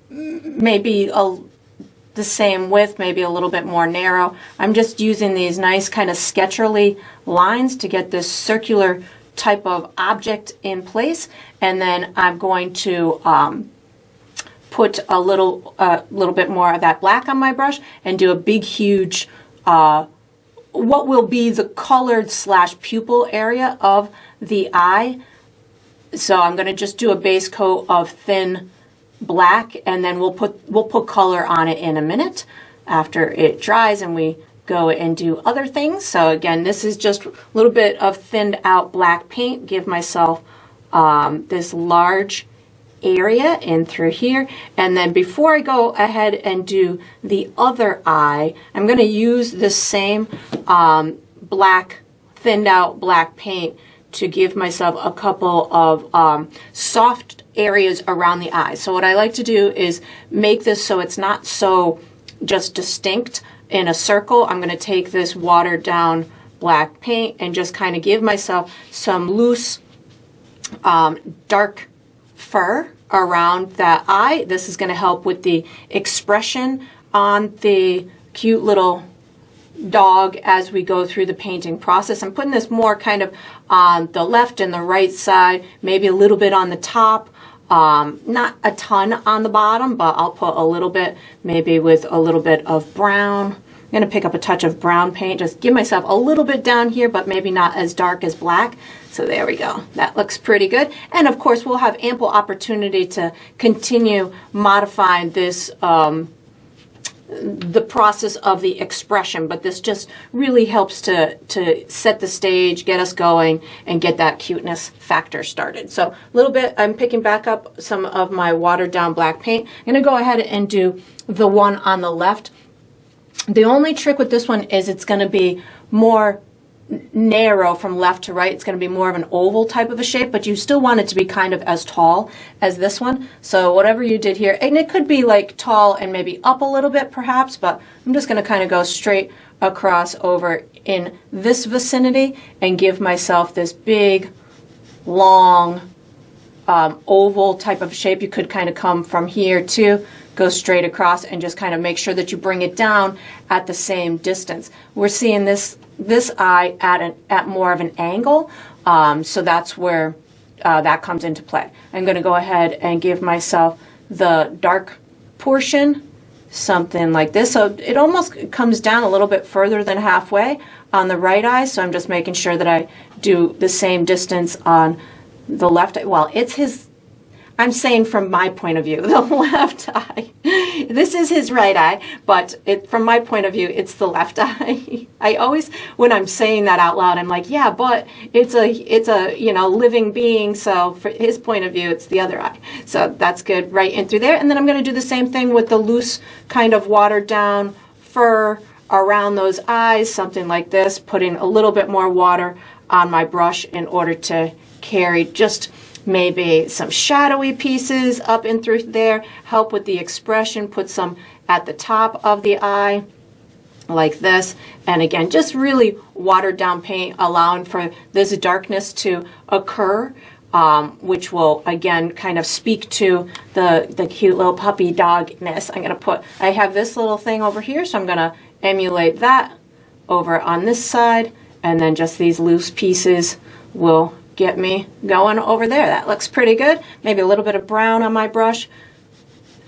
maybe the same width, maybe a little bit more narrow. I'm just using these nice kind of sketcherly lines to get this circular type of object in place, and then I'm going to put a little bit more of that black on my brush and do a big huge what will be the colored / pupil area of the eye. So I'm going to just do a base coat of thin black, and then we'll put color on it in a minute after it dries and we go and do other things. So again, this is just a little bit of thinned out black paint. Give myself this large area in through here, and then before I go ahead and do the other eye, I'm going to use the same black thinned out black paint to give myself a couple of soft areas around the eye. So what I like to do is make this so it's not so just distinct in a circle. I'm going to take this watered down black paint and just kind of give myself some loose dark fur around that eye. This is going to help with the expression on the cute little dog as we go through the painting process. I'm putting this more kind of on the left and the right side, maybe a little bit on the top, not a ton on the bottom, but I'll put a little bit, maybe with a little bit of brown. I'm going to pick up a touch of brown paint, just give myself a little bit down here, but maybe not as dark as black. So there we go. That looks pretty good. And of course, we'll have ample opportunity to continue modifying this, the process of the expression, but this just really helps to set the stage, get us going, and get that cuteness factor started. So a little bit, I'm picking back up some of my watered down black paint. I'm going to go ahead and do the one on the left. The only trick with this one is it's going to be more narrow from left to right. It's going to be more of an oval type of a shape, but you still want it to be kind of as tall as this one. So whatever you did here, and it could be like tall and maybe up a little bit perhaps, but I'm just going to kind of go straight across over in this vicinity and give myself this big, long, oval type of shape. You could kind of come from here too, go straight across and just kind of make sure that you bring it down at the same distance. We're seeing this eye at more of an angle, so that's where that comes into play. I'm going to go ahead and give myself the dark portion, something like this. So it almost comes down a little bit further than halfway on the right eye, so I'm just making sure that I do the same distance on the left eye. Well, it's his, I'm saying from my point of view, the left eye. This is his right eye, but from my point of view, it's the left eye. I always, when I'm saying that out loud, I'm like, yeah, but it's a living being. So for his point of view, it's the other eye. So that's good, right in through there. And then I'm going to do the same thing with the loose kind of watered down fur around those eyes, something like this, putting a little bit more water on my brush in order to carry just maybe some shadowy pieces up and through there, help with the expression, put some at the top of the eye like this. And again, just really watered down paint, allowing for this darkness to occur, which will again kind of speak to the cute little puppy dogness. I have this little thing over here, so I'm gonna emulate that over on this side, and then just these loose pieces will get me going over there. That looks pretty good. Maybe a little bit of brown on my brush.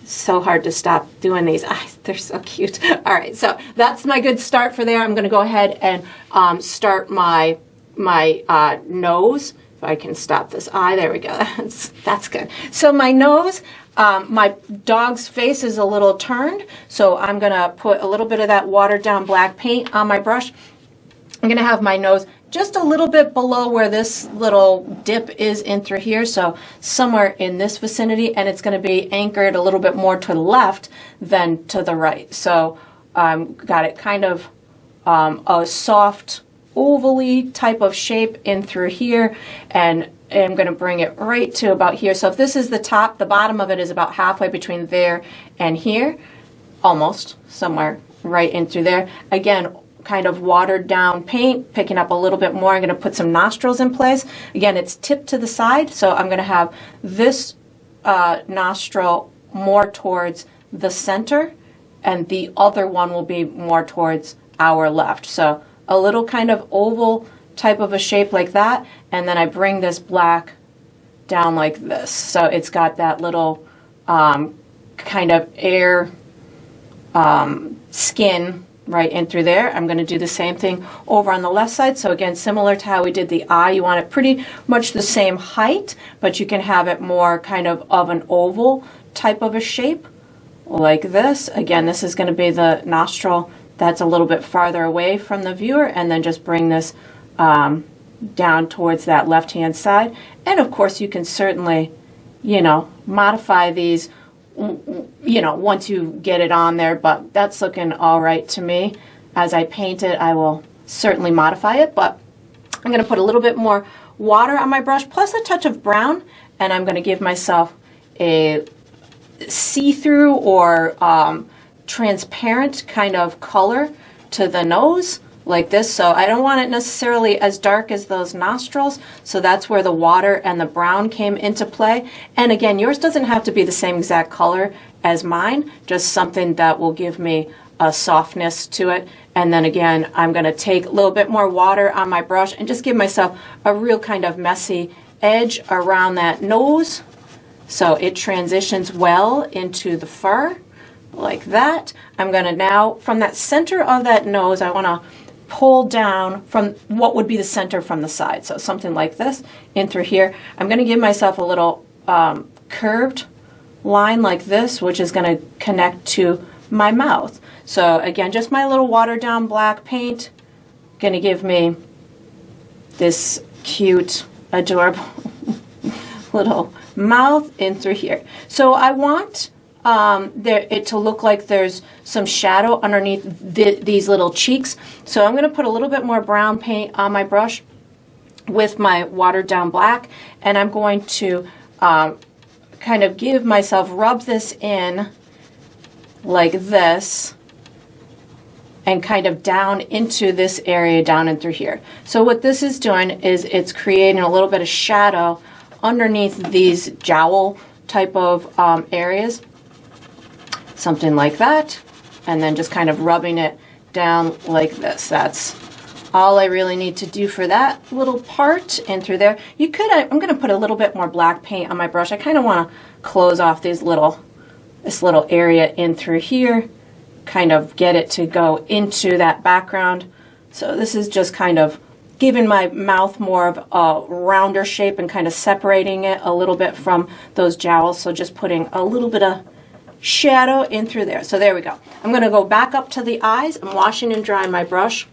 So hard to stop doing these eyes. They're so cute. All right, so that's my good start for there. I'm going to go ahead and start my nose. If I can stop this eye, there we go. That's good. So my nose, my dog's face is a little turned, so I'm going to put a little bit of that watered down black paint on my brush. I'm going to have my nose just a little bit below where this little dip is in through here, so somewhere in this vicinity, and it's going to be anchored a little bit more to the left than to the right. So got it kind of a soft ovally type of shape in through here, and I'm going to bring it right to about here. So if this is the top, the bottom of it is about halfway between there and here, almost somewhere right in through there. Again, kind of watered down paint, picking up a little bit more. I'm going to put some nostrils in place. Again, it's tipped to the side, so I'm going to have this nostril more towards the center, and the other one will be more towards our left. So a little kind of oval type of a shape like that, and then I bring this black down like this. So it's got that little kind of air skin right in through there. I'm going to do the same thing over on the left side. So again, similar to how we did the eye, you want it pretty much the same height, but you can have it more kind of an oval type of a shape like this. Again, this is going to be the nostril that's a little bit farther away from the viewer, and then just bring this down towards that left-hand side. And of course, you can certainly, modify these once you get it on there, but that's looking all right to me. As I paint it, I will certainly modify it, but I'm going to put a little bit more water on my brush, plus a touch of brown, and I'm going to give myself a see-through or transparent kind of color to the nose, like this. So I don't want it necessarily as dark as those nostrils, so that's where the water and the brown came into play. And again, yours doesn't have to be the same exact color as mine, just something that will give me a softness to it. And then again, I'm going to take a little bit more water on my brush and just give myself a real kind of messy edge around that nose, so it transitions well into the fur like that. I'm going to now, from that center of that nose, I want to pull down from what would be the center from the side. So something like this in through here. I'm going to give myself a little curved line like this, which is going to connect to my mouth. So again, just my little watered down black paint, going to give me this cute, adorable little mouth in through here. So I want it to look like there's some shadow underneath these little cheeks. So I'm going to put a little bit more brown paint on my brush with my watered down black, and I'm going to kind of give myself, rub this in like this, and kind of down into this area down and through here. So what this is doing is it's creating a little bit of shadow underneath these jowl type of areas, something like that, and then just kind of rubbing it down like this. That's all I really need to do for that little part in through there. You could, I'm going to put a little bit more black paint on my brush. I kind of want to close off this little area in through here, kind of get it to go into that background. So this is just kind of giving my mouth more of a rounder shape and kind of separating it a little bit from those jowls. So just putting a little bit of shadow in through there. So there we go. I'm going to go back up to the eyes. I'm washing and drying my brush.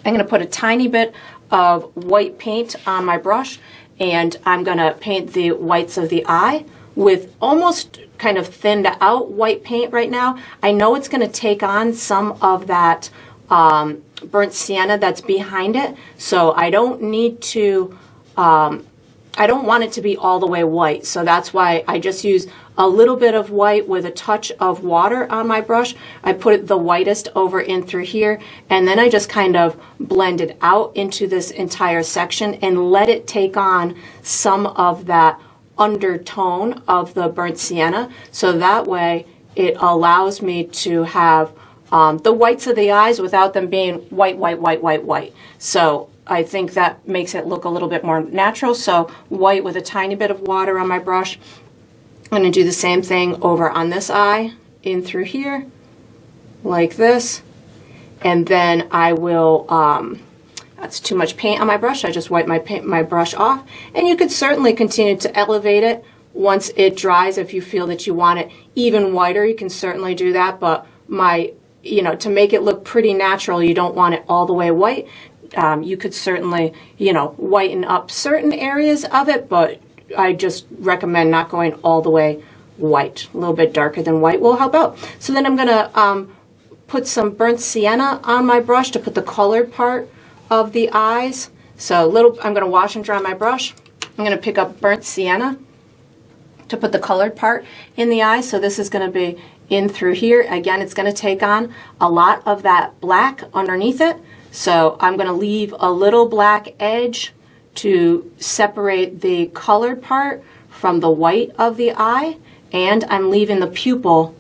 I'm going to put a tiny bit of white paint on my brush, and I'm going to paint the whites of the eye with almost kind of thinned out white paint right now. I know it's going to take on some of that burnt sienna that's behind it, so I don't need to, I don't want it to be all the way white, so that's why I just use a little bit of white with a touch of water on my brush. I put the whitest over in through here, and then I just kind of blend it out into this entire section and let it take on some of that undertone of the burnt sienna, so that way it allows me to have the whites of the eyes without them being white, white, white, white, white. So I think that makes it look a little bit more natural. So white with a tiny bit of water on my brush. I'm going to do the same thing over on this eye, in through here, like this. And then I will, that's too much paint on my brush, I just wipe my brush off. And you could certainly continue to elevate it once it dries. If you feel that you want it even whiter, you can certainly do that. But to make it look pretty natural, you don't want it all the way white. You could certainly, whiten up certain areas of it, but I just recommend not going all the way white. A little bit darker than white will help out. So then I'm going to put some burnt sienna on my brush to put the colored part of the eyes. So I'm going to wash and dry my brush. I'm going to pick up burnt sienna to put the colored part in the eyes. So this is going to be in through here. Again, it's going to take on a lot of that black underneath it. So I'm going to leave a little black edge to separate the colored part from the white of the eye, and I'm leaving the pupil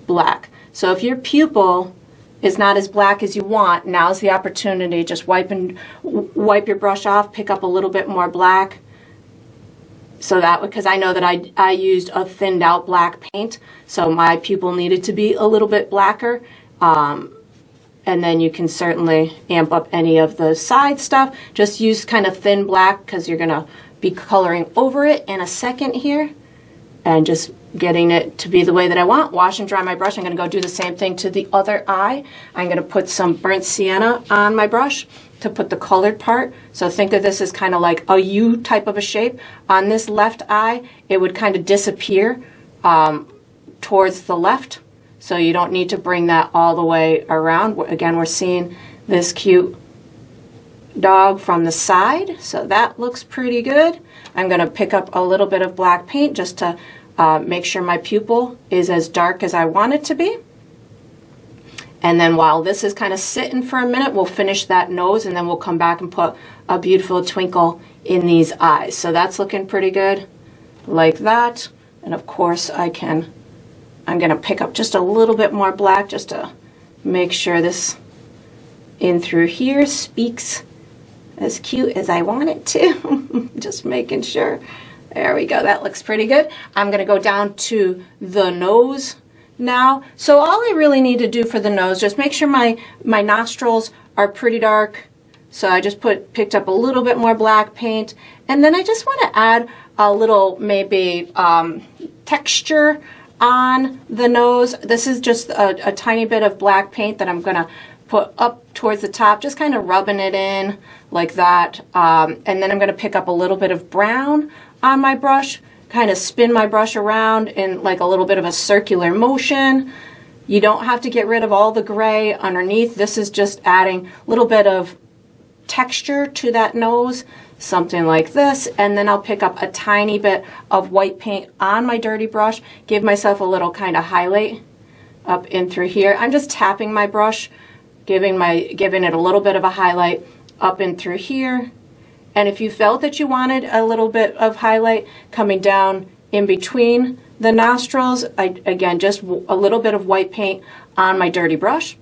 black. So if your pupil is not as black as you want, now's the opportunity. Just wipe your brush off, pick up a little bit more black. So that, because I know that I used a thinned out black paint, so my pupil needed to be a little bit blacker. And then you can certainly amp up any of the side stuff. Just use kind of thin black because you're going to be coloring over it in a second here. And just getting it to be the way that I want. Wash and dry my brush. I'm going to go do the same thing to the other eye. I'm going to put some burnt sienna on my brush to put the colored part. So think of this as kind of like a U type of a shape. On this left eye, it would kind of disappear towards the left. So you don't need to bring that all the way around. Again, we're seeing this cute dog from the side, so that looks pretty good. I'm going to pick up a little bit of black paint just to make sure my pupil is as dark as I want it to be. And then while this is kind of sitting for a minute, we'll finish that nose, and then we'll come back and put a beautiful twinkle in these eyes. So that's looking pretty good, like that. And of course I'm going to pick up just a little bit more black just to make sure this in through here speaks as cute as I want it to. Just making sure. There we go. That looks pretty good. I'm going to go down to the nose now. So all I really need to do for the nose, just make sure my nostrils are pretty dark. So I just picked up a little bit more black paint. And then I just want to add a little maybe texture on the nose. This is just a tiny bit of black paint that I'm going to put up towards the top, just kind of rubbing it in like that. And then I'm going to pick up a little bit of brown on my brush, kind of spin my brush around in like a little bit of a circular motion. You don't have to get rid of all the gray underneath. This is just adding a little bit of texture to that nose. Something like this, and then I'll pick up a tiny bit of white paint on my dirty brush, give myself a little kind of highlight up in through here. I'm just tapping my brush, giving it a little bit of a highlight up in through here. And if you felt that you wanted a little bit of highlight coming down in between the nostrils, again, just a little bit of white paint on my dirty brush.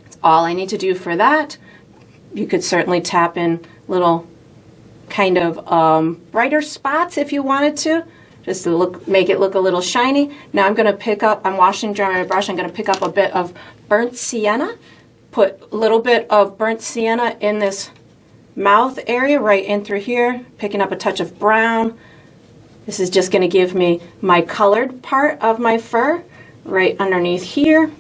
That's all I need to do for that. You could certainly tap in little kind of brighter spots if you wanted to, just to make it look a little shiny. Now I'm washing dry my brush. I'm going to pick up a bit of burnt sienna, put a little bit of burnt sienna in this mouth area right in through here, picking up a touch of brown. This is just going to give me my colored part of my fur right underneath here.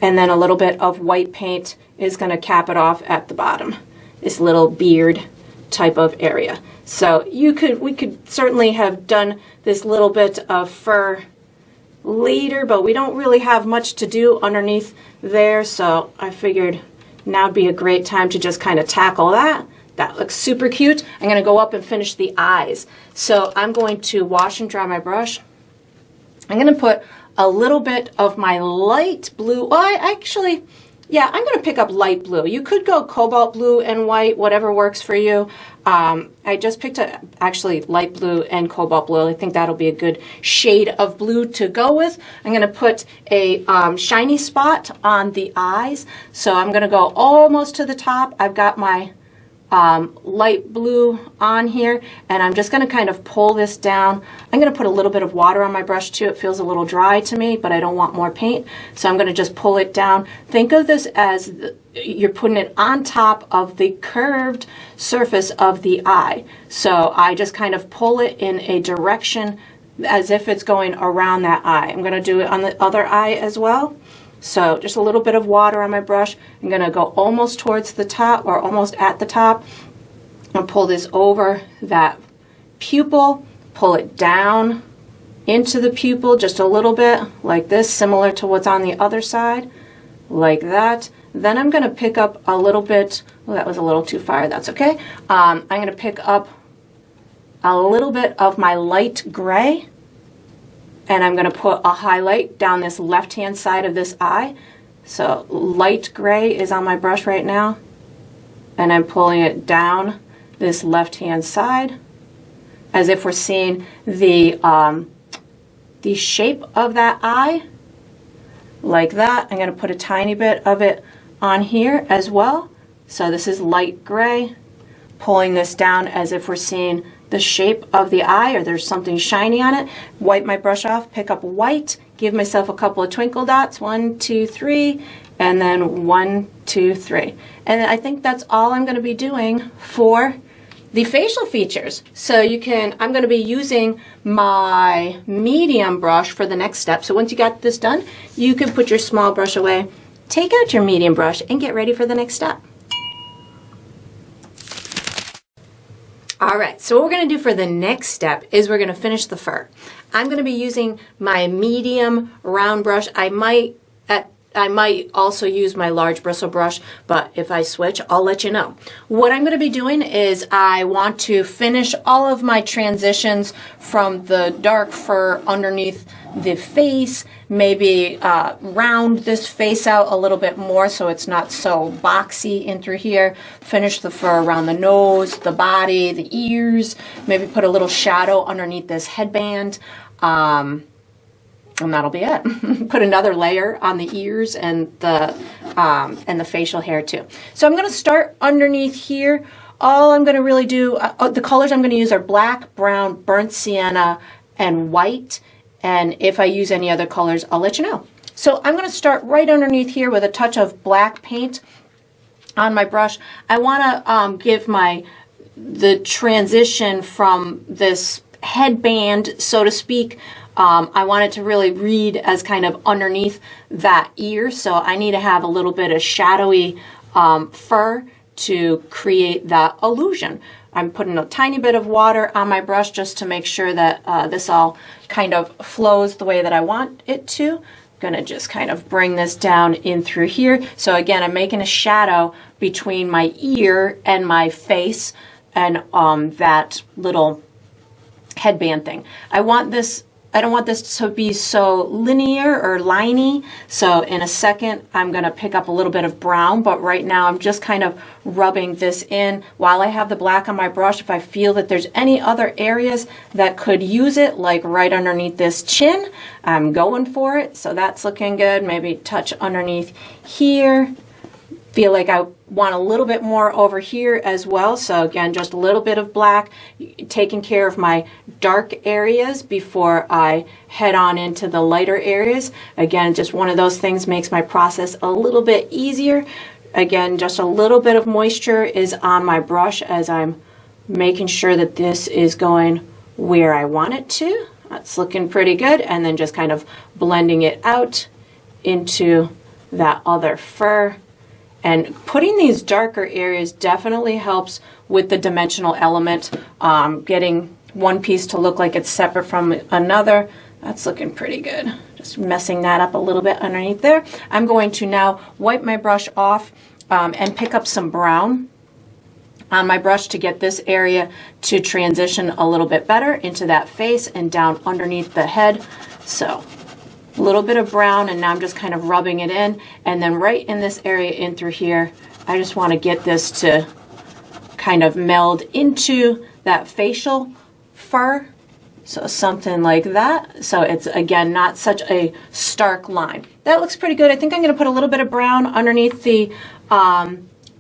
And then a little bit of white paint is going to cap it off at the bottom, this little beard type of area. So we could certainly have done this little bit of fur later, but we don't really have much to do underneath there, so I figured now would be a great time to just kind of tackle that. That looks super cute. I'm going to go up and finish the eyes. So I'm going to wash and dry my brush. I'm going to put a little bit of my light blue. Well, I'm going to pick up light blue. You could go cobalt blue and white, whatever works for you. I just picked up actually light blue and cobalt blue. I think that'll be a good shade of blue to go with. I'm going to put a shiny spot on the eyes. So I'm going to go almost to the top. I've got my light blue on here, and I'm just going to kind of pull this down. I'm going to put a little bit of water on my brush too. It feels a little dry to me, but I don't want more paint, so I'm going to just pull it down. Think of this as you're putting it on top of the curved surface of the eye. So I just kind of pull it in a direction as if it's going around that eye. I'm going to do it on the other eye as well. So just a little bit of water on my brush. I'm going to go almost towards the top, or almost at the top. I'll pull this over that pupil, pull it down into the pupil just a little bit like this, similar to what's on the other side, like that. Then I'm going to pick up a little bit, well, that was a little too far, that's okay. I'm going to pick up a little bit of my light gray, and I'm going to put a highlight down this left-hand side of this eye. So light gray is on my brush right now, and I'm pulling it down this left-hand side as if we're seeing the shape of that eye, like that. I'm going to put a tiny bit of it on here as well. So this is light gray, pulling this down as if we're seeing the shape of the eye, or there's something shiny on it. Wipe my brush off, pick up white, give myself a couple of twinkle dots, 1, 2, 3, and then 1, 2, 3. And I think that's all I'm going to be doing for the facial features. So I'm going to be using my medium brush for the next step. So once you got this done, you can put your small brush away, take out your medium brush, and get ready for the next step. All right, so what we're going to do for the next step is we're going to finish the fur. I'm going to be using my medium round brush. I might also use my large bristle brush, but if I switch, I'll let you know. What I'm going to be doing is I want to finish all of my transitions from the dark fur underneath the face, maybe round this face out a little bit more so it's not so boxy in through here. Finish the fur around the nose, the body, the ears, maybe put a little shadow underneath this headband. And that'll be it. Put another layer on the ears and the facial hair too. So I'm going to start underneath here. All I'm going to really do, the colors I'm going to use are black, brown, burnt sienna, and white. And if I use any other colors, I'll let you know. So I'm going to start right underneath here with a touch of black paint on my brush. I want to give the transition from this headband, so to speak, I want it to really read as kind of underneath that ear, so I need to have a little bit of shadowy fur to create that illusion. I'm putting a tiny bit of water on my brush just to make sure that this all kind of flows the way that I want it to. I'm going to just kind of bring this down in through here. So again, I'm making a shadow between my ear and my face and that little headband thing. I don't want this to be so linear or liney, so in a second I'm going to pick up a little bit of brown, but right now I'm just kind of rubbing this in while I have the black on my brush. If I feel that there's any other areas that could use it, like right underneath this chin, I'm going for it, so that's looking good. Maybe touch underneath here. Feel like I want a little bit more over here as well, so again, just a little bit of black, taking care of my dark areas before I head on into the lighter areas. Again, just one of those things makes my process a little bit easier. again, just a little bit of moisture is on my brush as I'm making sure that this is going where I want it to. That's looking pretty good. And then just kind of blending it out into that other fur. And putting these darker areas definitely helps with the dimensional element, getting one piece to look like it's separate from another. That's looking pretty good. Just messing that up a little bit underneath there. I'm going to now wipe my brush off and pick up some brown on my brush to get this area to transition a little bit better into that face and down underneath the head. So a little bit of brown, and now I'm just kind of rubbing it in, and then right in this area in through here, I just want to get this to kind of meld into that facial fur. So something like that. So it's, again, not such a stark line. That looks pretty good. I think I'm going to put a little bit of brown underneath the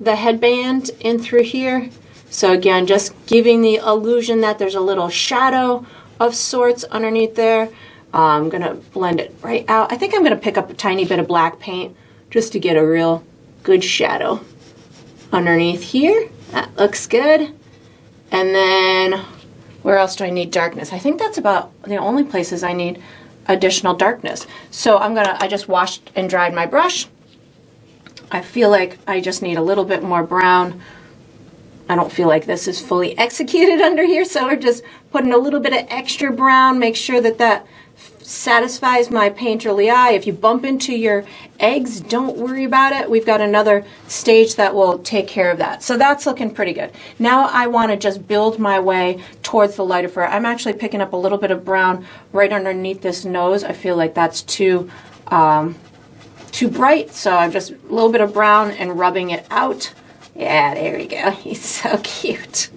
headband in through here. So again, just giving the illusion that there's a little shadow of sorts underneath there. I'm going to blend it right out. I think I'm going to pick up a tiny bit of black paint just to get a real good shadow underneath here. That looks good. And then where else do I need darkness? I think that's about the only places I need additional darkness. So I just washed and dried my brush. I feel like I just need a little bit more brown. I don't feel like this is fully executed under here, so we're just putting a little bit of extra brown, make sure that that satisfies my painterly eye. If you bump into your eggs, don't worry about it. We've got another stage that will take care of that. So that's looking pretty good. Now I want to just build my way towards the lighter fur. I'm actually picking up a little bit of brown right underneath this nose. I feel like that's too bright, so I'm just a little bit of brown and rubbing it out. Yeah, there we go. He's so cute.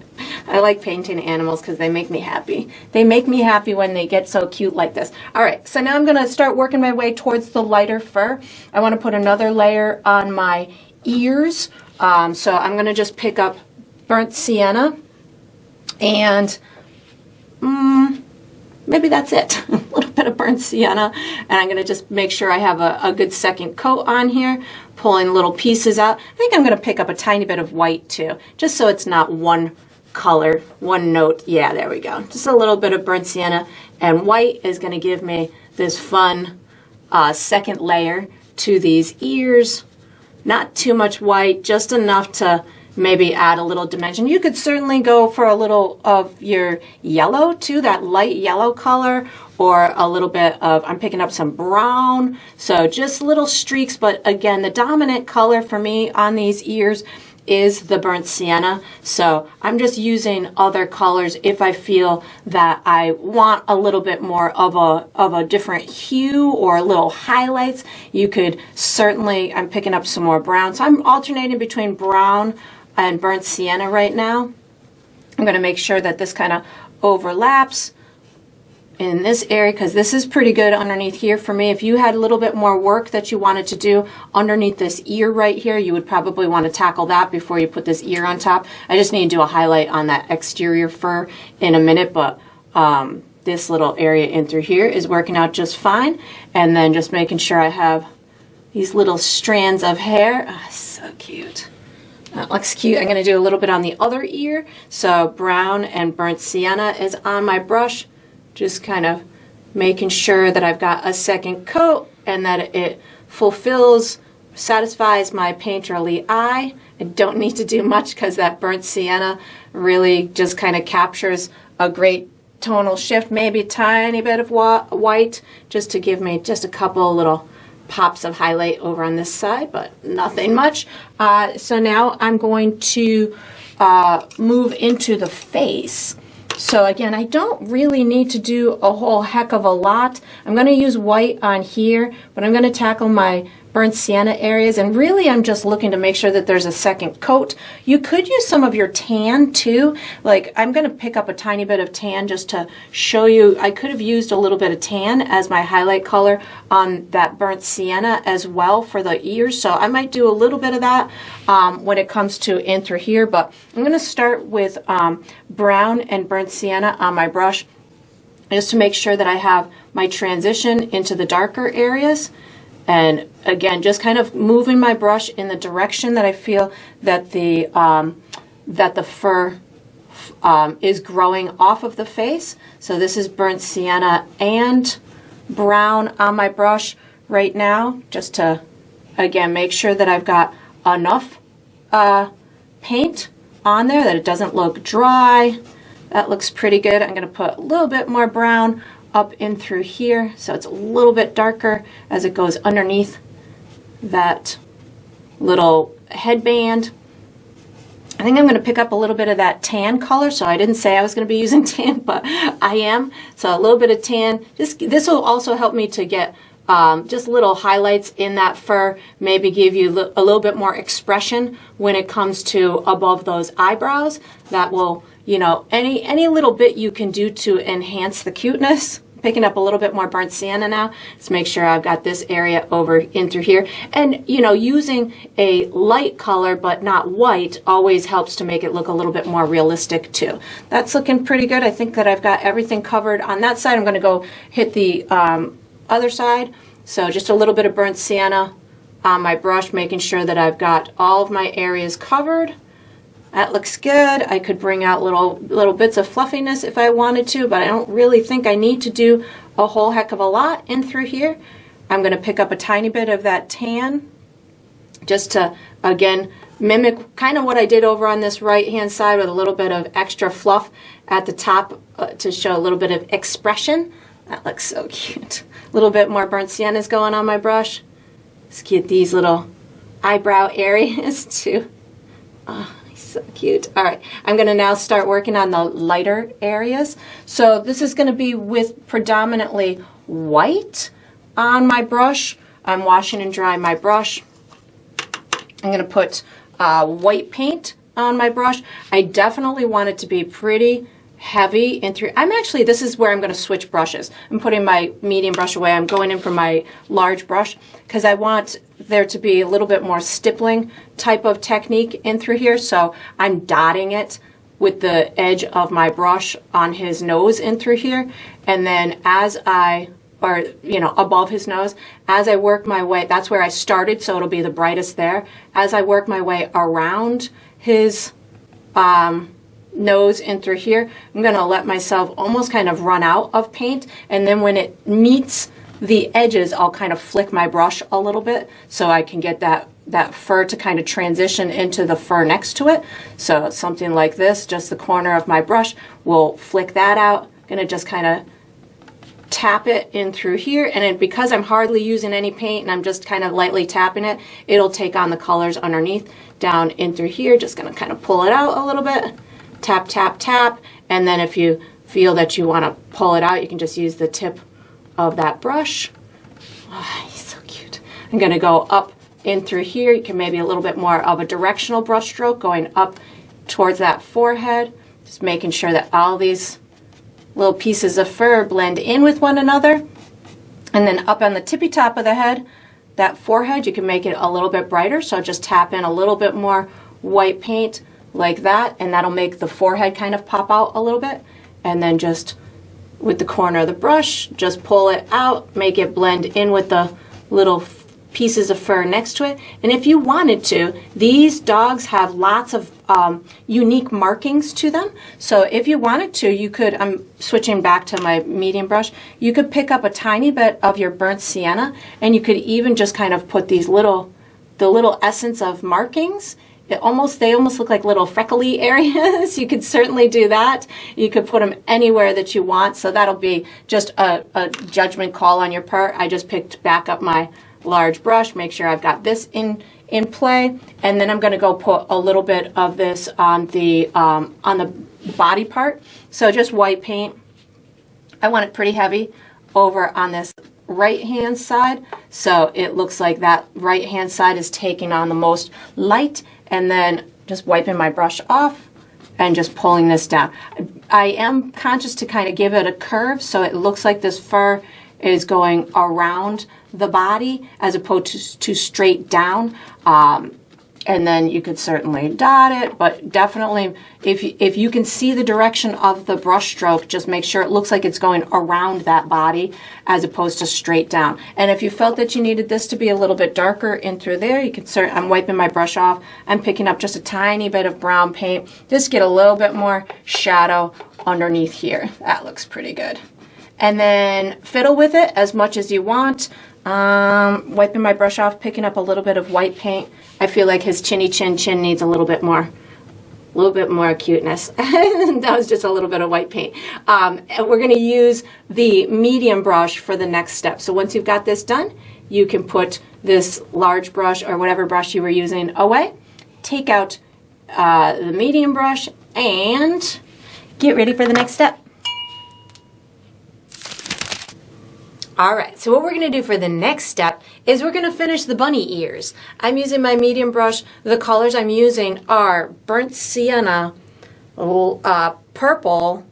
I like painting animals because they make me happy. They make me happy when they get so cute like this. All right, so now I'm going to start working my way towards the lighter fur. I want to put another layer on my ears. So I'm going to just pick up burnt sienna and maybe that's it. A little bit of burnt sienna, and I'm going to just make sure I have a good second coat on here, pulling little pieces out. I think I'm going to pick up a tiny bit of white too, just so it's not one color, one note. Yeah, there we go. Just a little bit of burnt sienna, and white is going to give me this fun second layer to these ears. Not too much white, just enough to maybe add a little dimension. You could certainly go for a little of your yellow too, that light yellow color, or a little bit of, I'm picking up some brown, so just little streaks. But again, the dominant color for me on these ears is the burnt sienna, so I'm just using other colors if I feel that I want a little bit more of a different hue or little highlights. You could certainly, I'm picking up some more brown, so I'm alternating between brown and burnt sienna right now. I'm going to make sure that this kind of overlaps in this area, because this is pretty good underneath here for me. If you had a little bit more work that you wanted to do underneath this ear right here, you would probably want to tackle that before you put this ear on top. I just need to do a highlight on that exterior fur in a minute, but this little area in through here is working out just fine. And then just making sure I have these little strands of hair. Oh, so cute. That looks cute. I'm going to do a little bit on the other ear. So brown and burnt sienna is on my brush. Just kind of making sure that I've got a second coat and that it fulfills, satisfies my painterly eye. I don't need to do much because that burnt sienna really just kind of captures a great tonal shift, maybe a tiny bit of white, just to give me just a couple little pops of highlight over on this side, but nothing much. So now I'm going to move into the face. So again, I don't really need to do a whole heck of a lot. I'm going to use white on here, but I'm going to tackle my burnt sienna areas, and really I'm just looking to make sure that there's a second coat. You could use some of your tan too. Like, I'm going to pick up a tiny bit of tan just to show you. I could have used a little bit of tan as my highlight color on that burnt sienna as well for the ears, so I might do a little bit of that when it comes to in through here. But I'm going to start with brown and burnt sienna on my brush just to make sure that I have my transition into the darker areas. And again, just kind of moving my brush in the direction that I feel that the fur is growing off of the face. So this is burnt sienna and brown on my brush right now, just to, again, make sure that I've got enough paint on there that it doesn't look dry. That looks pretty good. I'm going to put a little bit more brown up in through here so it's a little bit darker as it goes underneath that little headband. I think I'm going to pick up a little bit of that tan color. So I didn't say I was going to be using tan, but I am. So a little bit of tan. This will also help me to get just little highlights in that fur, maybe give you a little bit more expression when it comes to above those eyebrows. That will, you know, any little bit you can do to enhance the cuteness. Picking up a little bit more burnt sienna now. Let's make sure I've got this area over in through here. And, you know, using a light color but not white always helps to make it look a little bit more realistic too. That's looking pretty good. I think that I've got everything covered on that side. I'm going to go hit the other side. So just a little bit of burnt sienna on my brush, making sure that I've got all of my areas covered. That looks good. I could bring out little bits of fluffiness if I wanted to, but I don't really think I need to do a whole heck of a lot in through here. I'm going to pick up a tiny bit of that tan just to, again, mimic kind of what I did over on this right-hand side with a little bit of extra fluff at the top to show a little bit of expression. That looks so cute. A little bit more burnt sienna is going on my brush. Let's get these little eyebrow areas too. Oh, so cute. All right, I'm going to now start working on the lighter areas. So this is going to be with predominantly white on my brush. I'm washing and drying my brush. I'm going to put white paint on my brush. I definitely want it to be pretty heavy in through. This is where I'm going to switch brushes. I'm putting my medium brush away. I'm going in for my large brush because I want there to be a little bit more stippling type of technique in through here. So I'm dotting it with the edge of my brush on his nose in through here. And then above his nose, as I work my way, that's where I started, so it'll be the brightest there. As I work my way around his nose in through here, I'm going to let myself almost kind of run out of paint, and then when it meets the edges, I'll kind of flick my brush a little bit so I can get that fur to kind of transition into the fur next to it. So something like this, just the corner of my brush, will flick that out. I'm going to just kind of tap it in through here, and because I'm hardly using any paint and I'm just kind of lightly tapping it, it'll take on the colors underneath down in through here. Just going to kind of pull it out a little bit. Tap, tap, tap, and then if you feel that you want to pull it out, you can just use the tip of that brush. Oh, he's so cute. I'm going to go up in through here. You can maybe a little bit more of a directional brush stroke going up towards that forehead, just making sure that all these little pieces of fur blend in with one another. And then up on the tippy top of the head, that forehead, you can make it a little bit brighter, so just tap in a little bit more white paint like that, and that'll make the forehead kind of pop out a little bit. And then just with the corner of the brush, just pull it out, make it blend in with the little pieces of fur next to it. And if you wanted to, these dogs have lots of unique markings to them. So if you wanted to, you could, I'm switching back to my medium brush, you could pick up a tiny bit of your burnt sienna, and you could even just kind of put these the little essence of markings. They almost look like little freckly areas. You could certainly do that. You could put them anywhere that you want. So that'll be just a judgment call on your part. I just picked back up my large brush, make sure I've got this in play, and then I'm going to go put a little bit of this on the body part. So just white paint. I want it pretty heavy over on this right hand side, so it looks like that right hand side is taking on the most light, and then just wiping my brush off and just pulling this down. I am conscious to kind of give it a curve so it looks like this fur is going around the body as opposed to straight down. And then you could certainly dot it, but definitely if you can see the direction of the brush stroke, just make sure it looks like it's going around that body as opposed to straight down. And if you felt that you needed this to be a little bit darker in through there, you can I'm wiping my brush off. I'm picking up just a tiny bit of brown paint, just get a little bit more shadow underneath here. That looks pretty good. And then fiddle with it as much as you want. Wiping my brush off, picking up a little bit of white paint. I feel like his chinny chin needs a little bit more cuteness. That was just a little bit of white paint. And we're going to use the medium brush for the next step. So once you've got this done, you can put this large brush or whatever brush you were using away, take out the medium brush, and get ready for the next step. All right, so what we're going to do for the next step is we're going to finish the bunny ears. I'm using my medium brush. The colors I'm using are burnt sienna, purple,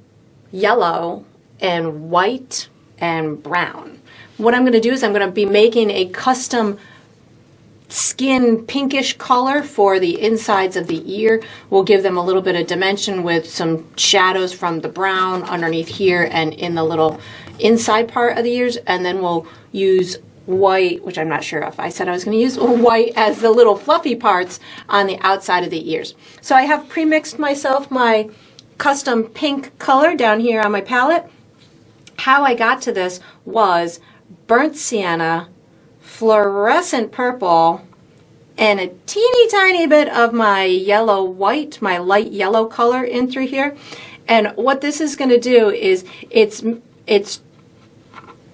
yellow, and white, and brown. What I'm going to do is I'm going to be making a custom skin pinkish color for the insides of the ear. We'll give them a little bit of dimension with some shadows from the brown underneath here and in the little inside part of the ears, and then we'll use white, which I'm not sure if I said I was going to use white as the little fluffy parts on the outside of the ears. So I have pre-mixed myself my custom pink color down here on my palette. How I got to this was burnt sienna, fluorescent purple, and a teeny tiny bit of my yellow white, my light yellow color in through here. And what this is going to do is it's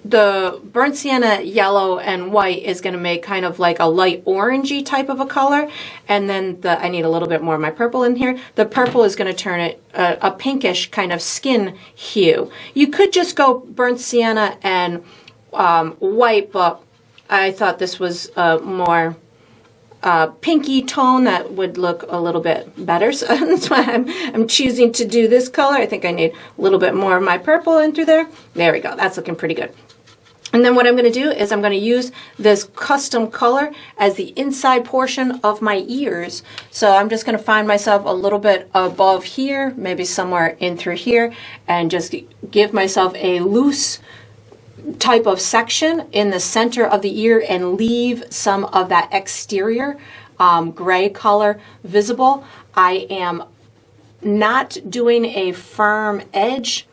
the burnt sienna yellow and white is going to make kind of like a light orangey type of a color, and then I need a little bit more of my purple in here. The purple is going to turn it a pinkish kind of skin hue. You could just go burnt sienna and white, but I thought this was a more pinky tone that would look a little bit better, so that's why I'm choosing to do this color. I think I need a little bit more of my purple in through there. There we go. That's looking pretty good. And then what I'm going to do is I'm going to use this custom color as the inside portion of my ears. So I'm just going to find myself a little bit above here, maybe somewhere in through here, and just give myself a loose type of section in the center of the ear and leave some of that exterior gray color visible. I am not doing a firm edge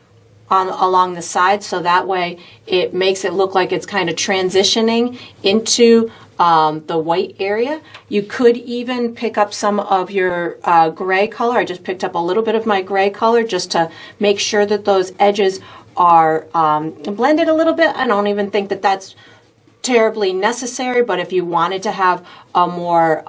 along the side, so that way it makes it look like it's kind of transitioning into the white area. You could even pick up some of your gray color. I just picked up a little bit of my gray color just to make sure that those edges are blended a little bit. I don't even think that that's terribly necessary, but if you wanted to have a more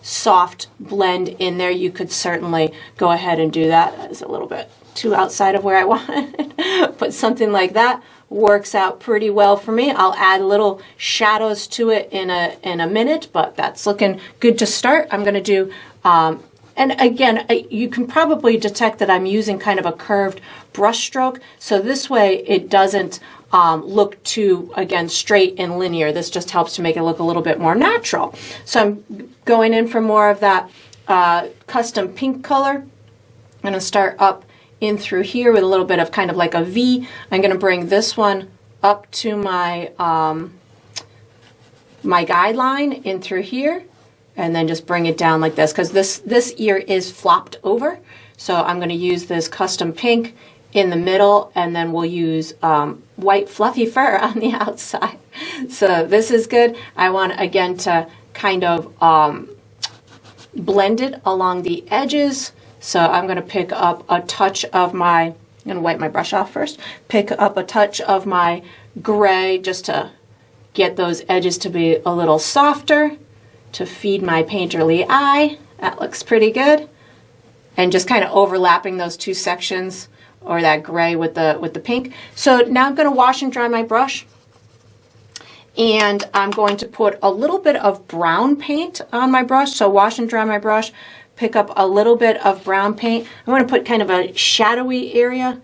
soft blend in there, you could certainly go ahead and do that. It's a little bit too outside of where I wanted, but something like that works out pretty well for me. I'll add little shadows to it in a minute, but that's looking good to start. I'm going to do and again, you can probably detect that I'm using kind of a curved brush stroke, so this way it doesn't look too, again, straight and linear. This just helps to make it look a little bit more natural. So I'm going in for more of that custom pink color. I'm going to start up in through here with a little bit of kind of like a V. I'm going to bring this one up to my my guideline in through here, and then just bring it down like this, because this ear is flopped over. So I'm going to use this custom pink in the middle, and then we'll use white fluffy fur on the outside. So this is good. I want, again, to kind of blend it along the edges. So I'm going to pick up a touch of my, I'm going to wipe my brush off first, pick up a touch of my gray just to get those edges to be a little softer, to feed my painterly eye. That looks pretty good. And just kind of overlapping those two sections, or that gray with the pink. So now I'm going to wash and dry my brush, and I'm going to put a little bit of brown paint on my brush. So wash and dry my brush, pick up a little bit of brown paint. I want to put kind of a shadowy area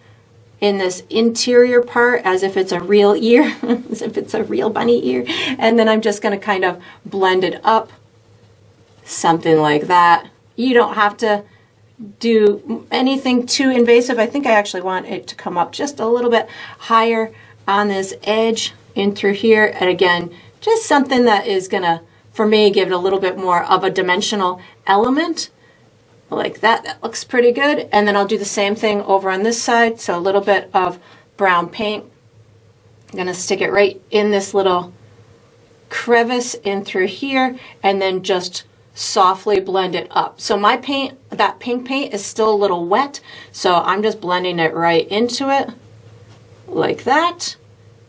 in this interior part, as if it's a real ear, as if it's a real bunny ear. And then I'm just going to kind of blend it up something like that. You don't have to do anything too invasive. I think I actually want it to come up just a little bit higher on this edge in through here. And again, just something that is gonna, for me, give it a little bit more of a dimensional element. Like that. That looks pretty good. And then I'll do the same thing over on this side. So a little bit of brown paint. I'm gonna stick it right in this little crevice in through here, and then just softly blend it up. So my paint, that pink paint, is still a little wet, so I'm just blending it right into it like that,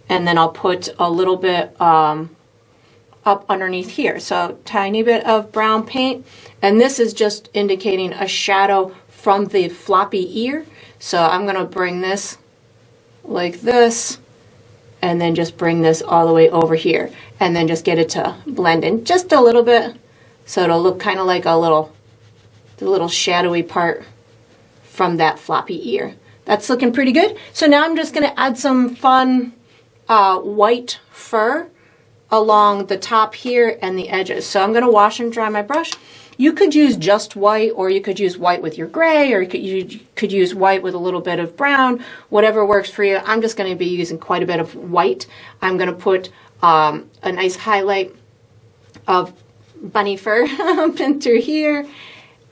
and then I'll put a little bit up underneath here. So tiny bit of brown paint, and this is just indicating a shadow from the floppy ear. So I'm gonna bring this like this, and then just bring this all the way over here, and then just get it to blend in just a little bit, so it'll look kind of like the little shadowy part from that floppy ear. That's looking pretty good. So now I'm just going to add some fun white fur along the top here and the edges. So I'm going to wash and dry my brush. You could use just white, or you could use white with your gray, or you could use white with a little bit of brown, whatever works for you. I'm just going to be using quite a bit of white. I'm going to put a nice highlight of bunny fur up in through here,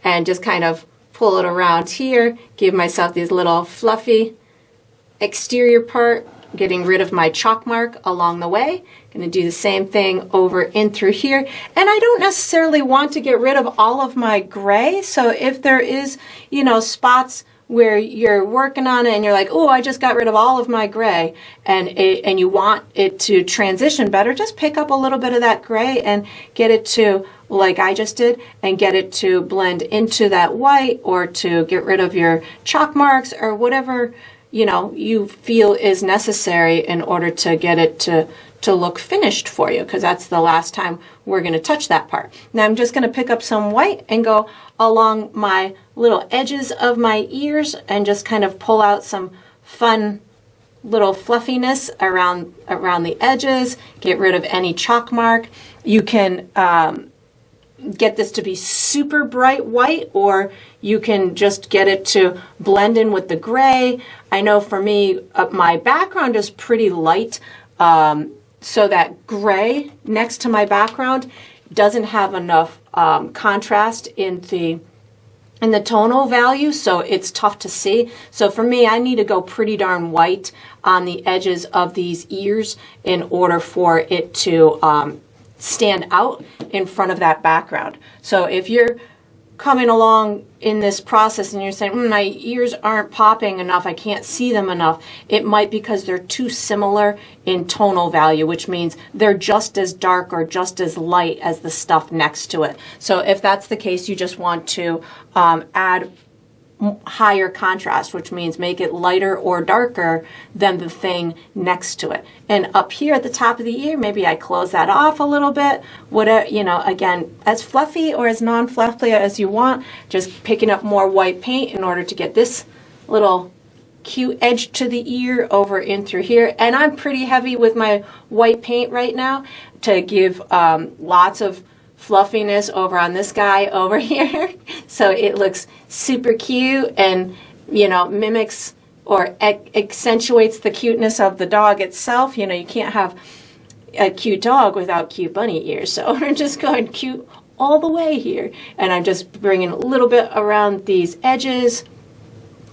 and just kind of pull it around here, give myself these little fluffy exterior part, getting rid of my chalk mark along the way. Going to do the same thing over in through here. And I don't necessarily want to get rid of all of my gray. So if there is, you know, spots where you're working on it and you're like, oh, I just got rid of all of my gray, and you want it to transition better, just pick up a little bit of that gray and get it to, like I just did, and get it to blend into that white, or to get rid of your chalk marks, or whatever, you know, you feel is necessary in order to get it to look finished for you, because that's the last time we're going to touch that part. Now I'm just going to pick up some white and go along my little edges of my ears and just kind of pull out some fun little fluffiness around the edges, get rid of any chalk mark. You can get this to be super bright white, or you can just get it to blend in with the gray. I know for me, my background is pretty light, so that gray next to my background doesn't have enough contrast in the tonal value, so it's tough to see. So for me, I need to go pretty darn white on the edges of these ears in order for it to stand out in front of that background. So if you're coming along in this process and you're saying, my ears aren't popping enough, I can't see them enough, it might be because they're too similar in tonal value, which means they're just as dark or just as light as the stuff next to it. So if that's the case, you just want to add higher contrast, which means make it lighter or darker than the thing next to it. And up here at the top of the ear, maybe I close that off a little bit. Whatever, you know, again, as fluffy or as non-fluffy as you want, just picking up more white paint in order to get this little cute edge to the ear over in through here. And I'm pretty heavy with my white paint right now to give lots of fluffiness over on this guy over here, so it looks super cute and, you know, mimics or accentuates the cuteness of the dog itself. You know, you can't have a cute dog without cute bunny ears, so we're just going cute all the way here. And I'm just bringing a little bit around these edges.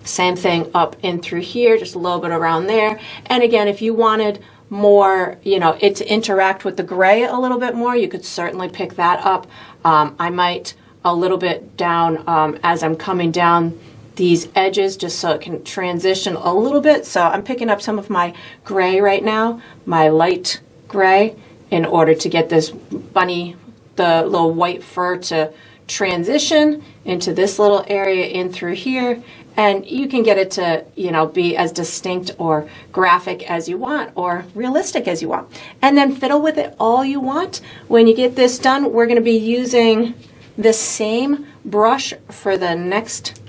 Same thing up in through here, just a little bit around there. And again, if you wanted more, you know, it to interact with the gray a little bit more, you could certainly pick that up. I might a little bit down as I'm coming down these edges, just so it can transition a little bit. So I'm picking up some of my gray right now, my light gray, in order to get this bunny, the little white fur, to transition into this little area in through here. And you can get it to, you know, be as distinct or graphic as you want, or realistic as you want. And then fiddle with it all you want. When you get this done, we're going to be using the same brush for the next.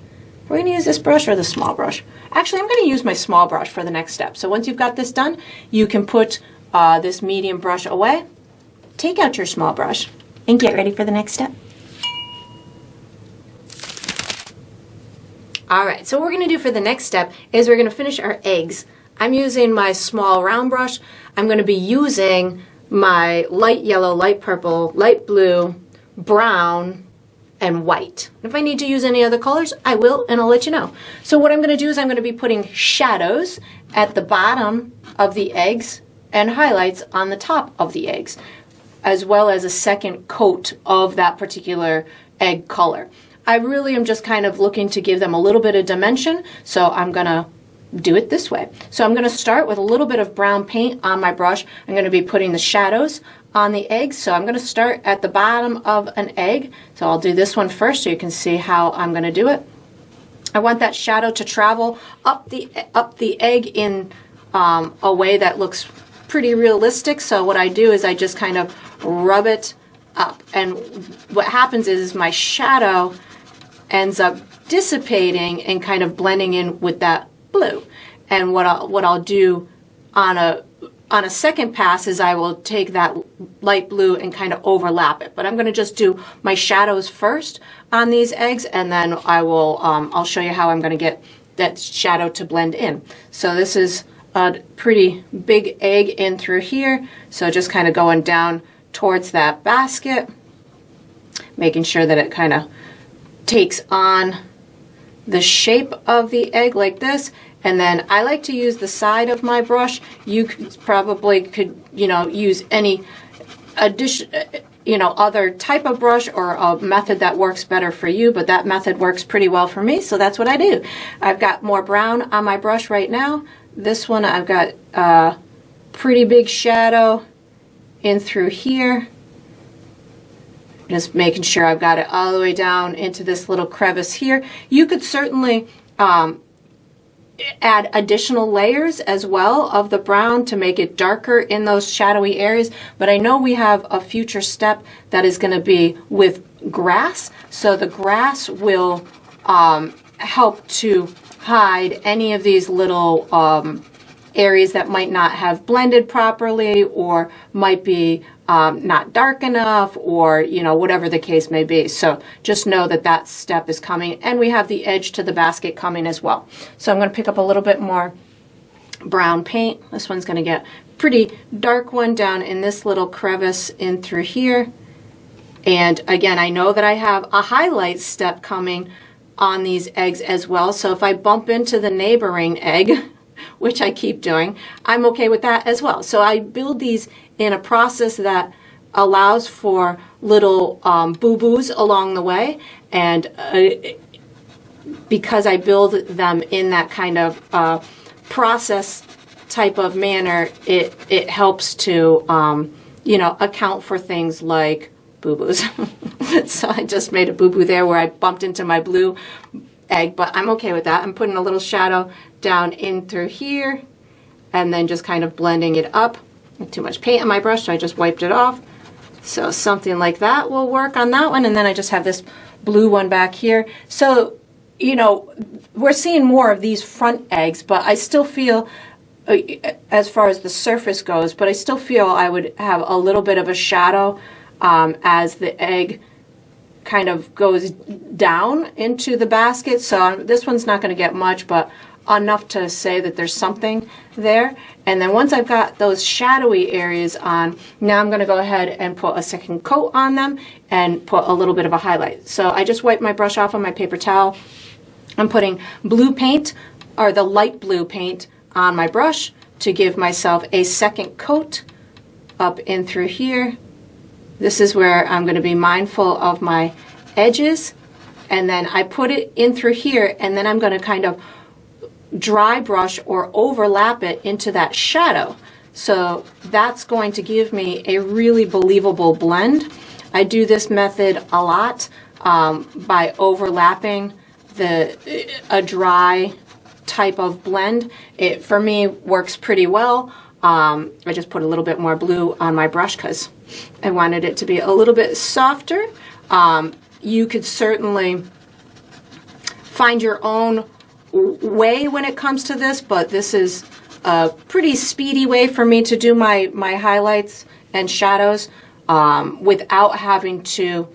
We're going to use this brush or the small brush. Actually, I'm going to use my small brush for the next step. So once you've got this done, you can put this medium brush away, take out your small brush, and get ready for the next step. All right, so what we're going to do for the next step is we're going to finish our eggs. I'm using my small round brush. I'm going to be using my light yellow, light purple, light blue, brown, and white. If I need to use any other colors, I will, and I'll let you know. So what I'm going to do is I'm going to be putting shadows at the bottom of the eggs and highlights on the top of the eggs, as well as a second coat of that particular egg color. I really am just kind of looking to give them a little bit of dimension, so I'm going to do it this way. So I'm going to start with a little bit of brown paint on my brush. I'm going to be putting the shadows on the eggs. So I'm going to start at the bottom of an egg. So I'll do this one first so you can see how I'm going to do it. I want that shadow to travel up the egg in a way that looks pretty realistic. So what I do is I just kind of rub it up, and what happens is my shadow ends up dissipating and kind of blending in with that blue. And what I'll do on a second pass is I will take that light blue and kind of overlap it. But I'm going to just do my shadows first on these eggs, and then I'll show you how I'm going to get that shadow to blend in. So this is a pretty big egg in through here. So just kind of going down towards that basket, making sure that it kind of takes on the shape of the egg like this. And then I like to use the side of my brush. You could use any other type of brush or a method that works better for you, but that method works pretty well for me, so that's what I do. I've got more brown on my brush right now. This one I've got a pretty big shadow in through here. Just making sure I've got it all the way down into this little crevice here. You could certainly add additional layers as well of the brown to make it darker in those shadowy areas, but I know we have a future step that is going to be with grass, so the grass will help to hide any of these little areas that might not have blended properly, or might be not dark enough, or whatever the case may be. So just know that that step is coming, and we have the edge to the basket coming as well. So I'm going to pick up a little bit more brown paint. This one's going to get pretty dark one down in this little crevice in through here. And again, I know that I have a highlight step coming on these eggs as well. So if I bump into the neighboring egg, which I keep doing, I'm okay with that as well. So I build these in a process that allows for little boo-boos along the way, and because I build them in that kind of process type of manner, it helps to account for things like boo-boos. So I just made a boo-boo there where I bumped into my blue egg, but I'm okay with that. I'm putting a little shadow down in through here, and then just kind of blending it up. Too much paint on my brush, so I just wiped it off. So something like that will work on that one, and then I just have this blue one back here. So we're seeing more of these front eggs, but I still feel, as far as the surface goes, but I still feel I would have a little bit of a shadow as the egg kind of goes down into the basket. So this one's not going to get much, but enough to say that there's something there. And then once I've got those shadowy areas on, now I'm going to go ahead and put a second coat on them and put a little bit of a highlight. So I just wiped my brush off on my paper towel. I'm putting blue paint, or the light blue paint, on my brush to give myself a second coat up in through here. This is where I'm going to be mindful of my edges, and then I put it in through here, and then I'm going to kind of dry brush or overlap it into that shadow. So that's going to give me a really believable blend. I do this method a lot by overlapping a dry type of blend. It, for me, works pretty well. I just put a little bit more blue on my brush because I wanted it to be a little bit softer. You could certainly find your own way when it comes to this, but this is a pretty speedy way for me to do my highlights and shadows without having to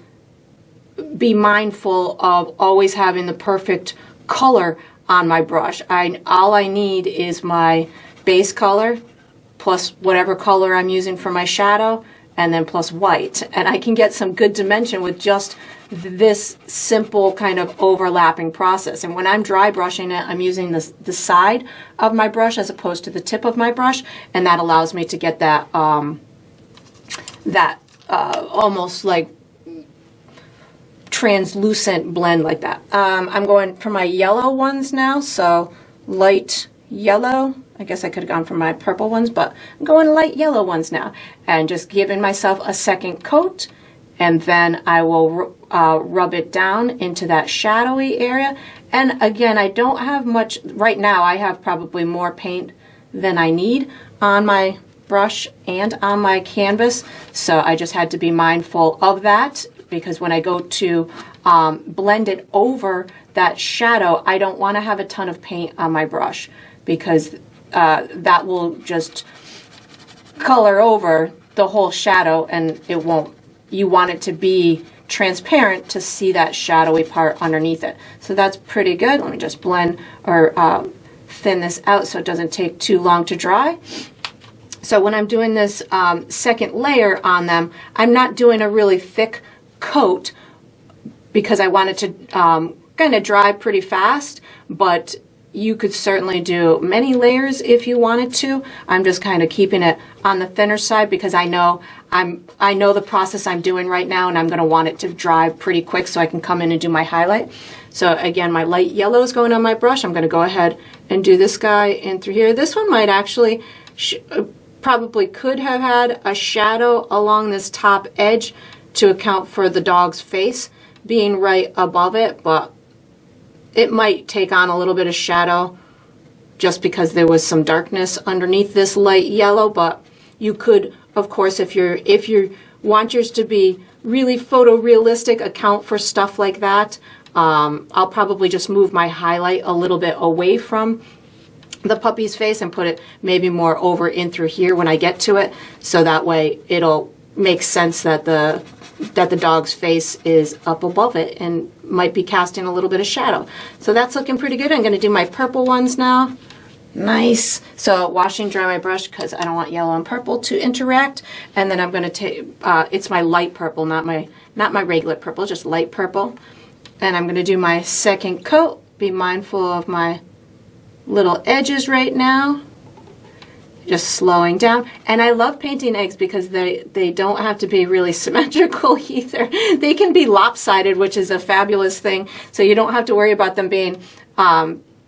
be mindful of always having the perfect color on my brush. All I need is my base color plus whatever color I'm using for my shadow, and then plus white. And I can get some good dimension with just this simple kind of overlapping process. And when I'm dry brushing it, I'm using the side of my brush as opposed to the tip of my brush, and that allows me to get that almost like translucent blend like that. I'm going for my yellow ones now, so light yellow. I guess I could have gone for my purple ones, but I'm going light yellow ones now, and just giving myself a second coat, and then I will rub it down into that shadowy area. And again, I don't have much right now. I have probably more paint than I need on my brush and on my canvas, so I just had to be mindful of that, because when I go to blend it over that shadow, I don't want to have a ton of paint on my brush, because that will just color over the whole shadow, and it won't. You want it to be transparent to see that shadowy part underneath it. So that's pretty good. Let me just blend or thin this out so it doesn't take too long to dry. So when I'm doing this second layer on them, I'm not doing a really thick coat because I want it to kind of dry pretty fast, but you could certainly do many layers if you wanted to. I'm just kind of keeping it on the thinner side because I know the process I'm doing right now, and I'm going to want it to dry pretty quick so I can come in and do my highlight. So again, my light yellow is going on my brush. I'm going to go ahead and do this guy in through here. This one might actually probably could have had a shadow along this top edge to account for the dog's face being right above it, but it might take on a little bit of shadow just because there was some darkness underneath this light yellow. But you could, of course, if you want yours to be really photorealistic, account for stuff like that. I'll probably just move my highlight a little bit away from the puppy's face and put it maybe more over in through here when I get to it, so that way it'll make sense that the dog's face is up above it and might be casting a little bit of shadow. So that's looking pretty good. I'm going to do my purple ones now. Nice. So wash and dry my brush because I don't want yellow and purple to interact. And then I'm going to take, it's my light purple, not my regular purple, just light purple. And I'm going to do my second coat. Be mindful of my little edges right now. Just slowing down. And I love painting eggs because they don't have to be really symmetrical either. They can be lopsided, which is a fabulous thing. So you don't have to worry about them being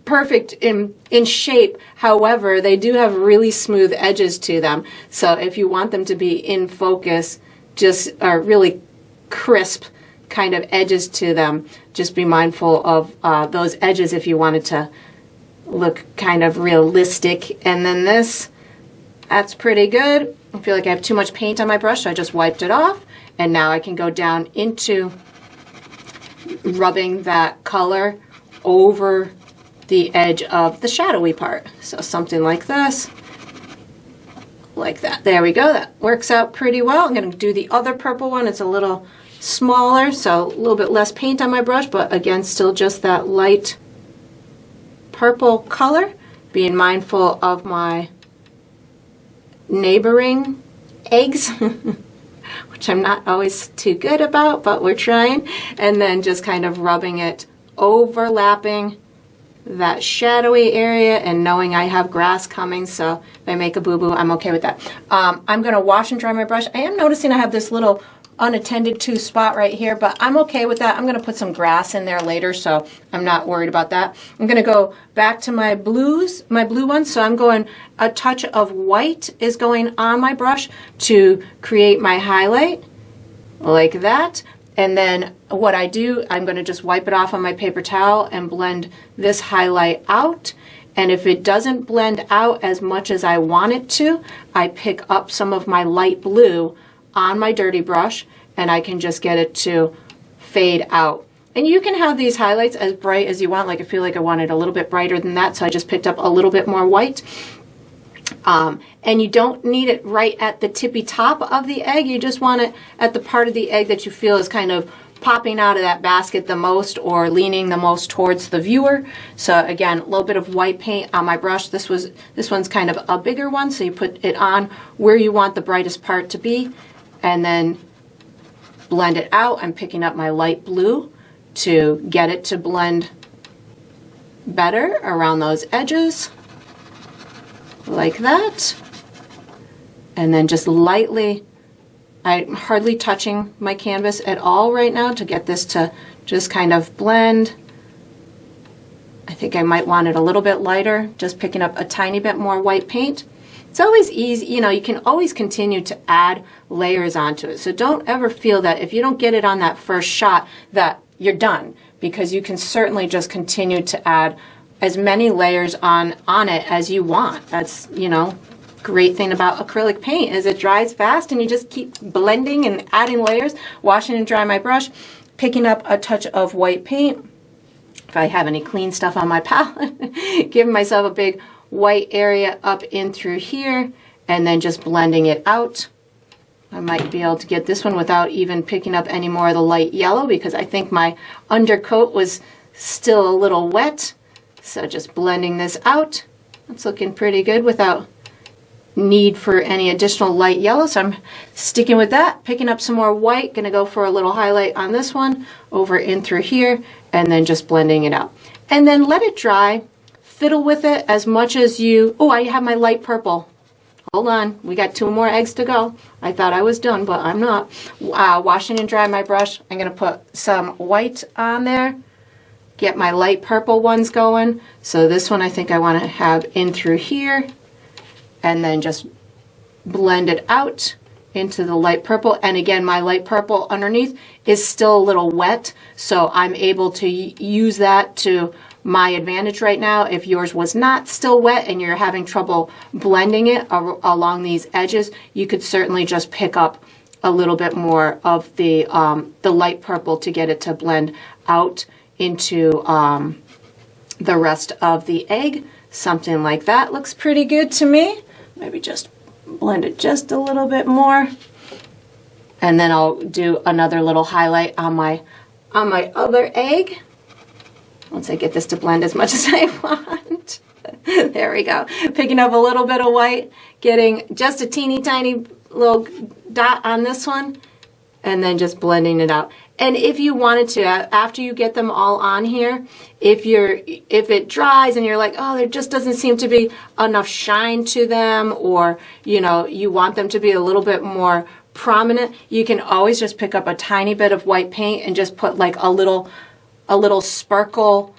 perfect in shape. However, they do have really smooth edges to them. So if you want them to be in focus, just really crisp kind of edges to them, just be mindful of those edges if you wanted to look kind of realistic. And then this, that's pretty good. I feel like I have too much paint on my brush, so I just wiped it off. And now I can go down into rubbing that color over the edge of the shadowy part. So something like this, like that. There we go. That works out pretty well. I'm going to do the other purple one. It's a little smaller, so a little bit less paint on my brush, but again, still just that light purple color. Being mindful of my neighboring eggs, which I'm not always too good about, but we're trying. And then just kind of rubbing it, overlapping that shadowy area, and knowing I have grass coming, so if I make a boo-boo, I'm okay with that. I'm going to wash and dry my brush. I am noticing I have this little unattended to spot right here, but I'm okay with that. I'm going to put some grass in there later, so I'm not worried about that. I'm going to go back to my blue ones, so I'm going, a touch of white is going on my brush to create my highlight, like that. And then what I do, I'm going to just wipe it off on my paper towel and blend this highlight out. And if it doesn't blend out as much as I want it to, I pick up some of my light blue on my dirty brush, and I can just get it to fade out. And you can have these highlights as bright as you want. Like I feel like I wanted a little bit brighter than that, so I just picked up a little bit more white. And you don't need it right at the tippy top of the egg. You just want it at the part of the egg that you feel is kind of popping out of that basket the most or leaning the most towards the viewer. So again, a little bit of white paint on my brush. This one's kind of a bigger one, so you put it on where you want the brightest part to be and then blend it out. I'm picking up my light blue to get it to blend better around those edges like that. And then just lightly, I'm hardly touching my canvas at all right now to get this to just kind of blend. I think I might want it a little bit lighter, just picking up a tiny bit more white paint. It's always easy, you know, you can always continue to add layers onto it. So don't ever feel that if you don't get it on that first shot that you're done, because you can certainly just continue to add as many layers on it as you want. That's, you know, great thing about acrylic paint is it dries fast and you just keep blending and adding layers, washing and drying my brush, picking up a touch of white paint. If I have any clean stuff on my palette, giving myself a big white area up in through here and then just blending it out. I might be able to get this one without even picking up any more of the light yellow because I think my undercoat was still a little wet. So just blending this out. It's looking pretty good without need for any additional light yellow, so I'm sticking with that, picking up some more white, gonna go for a little highlight on this one over in through here and then just blending it out and then let it dry. Fiddle with it as much as you. Oh, I have my light purple. Hold on, we got 2 more eggs to go. I thought I was done, but I'm not. Washing and drying my brush, I'm gonna put some white on there, get my light purple ones going. So this one I think I want to have in through here and then just blend it out into the light purple. And again, my light purple underneath is still a little wet, so I'm able to use that to my advantage right now. If yours was not still wet and you're having trouble blending it along these edges, you could certainly just pick up a little bit more of the light purple to get it to blend out into the rest of the egg. Something like that looks pretty good to me. Maybe just blend it just a little bit more. And then I'll do another little highlight on my other egg. Once I get this to blend as much as I want. There we go. Picking up a little bit of white, getting just a teeny tiny little dot on this one, and then just blending it out. And if you wanted to, after you get them all on here, if it dries and you're like, oh, there just doesn't seem to be enough shine to them, or you know, you want them to be a little bit more prominent, you can always just pick up a tiny bit of white paint and just put like a little sparkle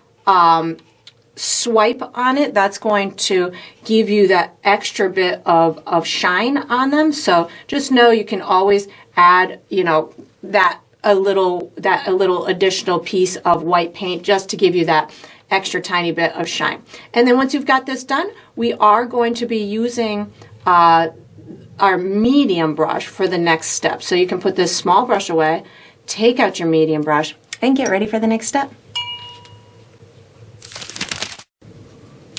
swipe on it. That's going to give you that extra bit of shine on them. So just know you can always add, you know, that a little additional piece of white paint just to give you that extra tiny bit of shine. And then once you've got this done, we are going to be using our medium brush for the next step. So you can put this small brush away, take out your medium brush, and get ready for the next step.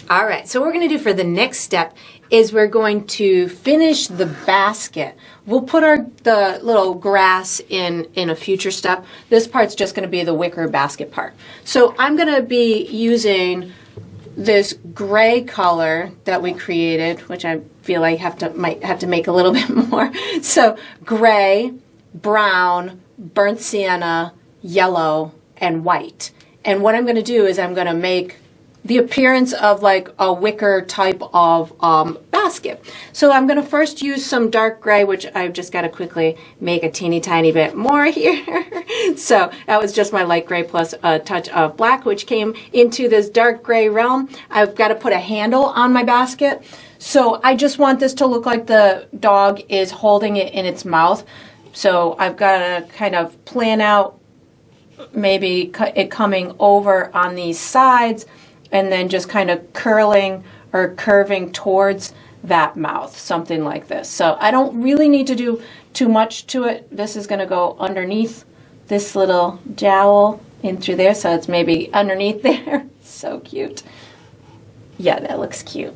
All right, so what we're going to do for the next step is we're going to finish the basket. We'll put the little grass in a future step. This part's just going to be the wicker basket part. So I'm going to be using this gray color that we created, which I feel I might have to make a little bit more. So gray, brown, burnt sienna, yellow, and white. And what I'm going to do is I'm going to make the appearance of like a wicker type of basket. So I'm going to first use some dark gray, which I've just got to quickly make a teeny tiny bit more here. So that was just my light gray plus a touch of black, which came into this dark gray realm. I've got to put a handle on my basket. So I just want this to look like the dog is holding it in its mouth. So I've got to kind of plan out maybe it coming over on these sides and then just kind of curling or curving towards that mouth, something like this. So I don't really need to do too much to it. This is gonna go underneath this little jowl in through there, so it's maybe underneath there. So cute. Yeah, that looks cute.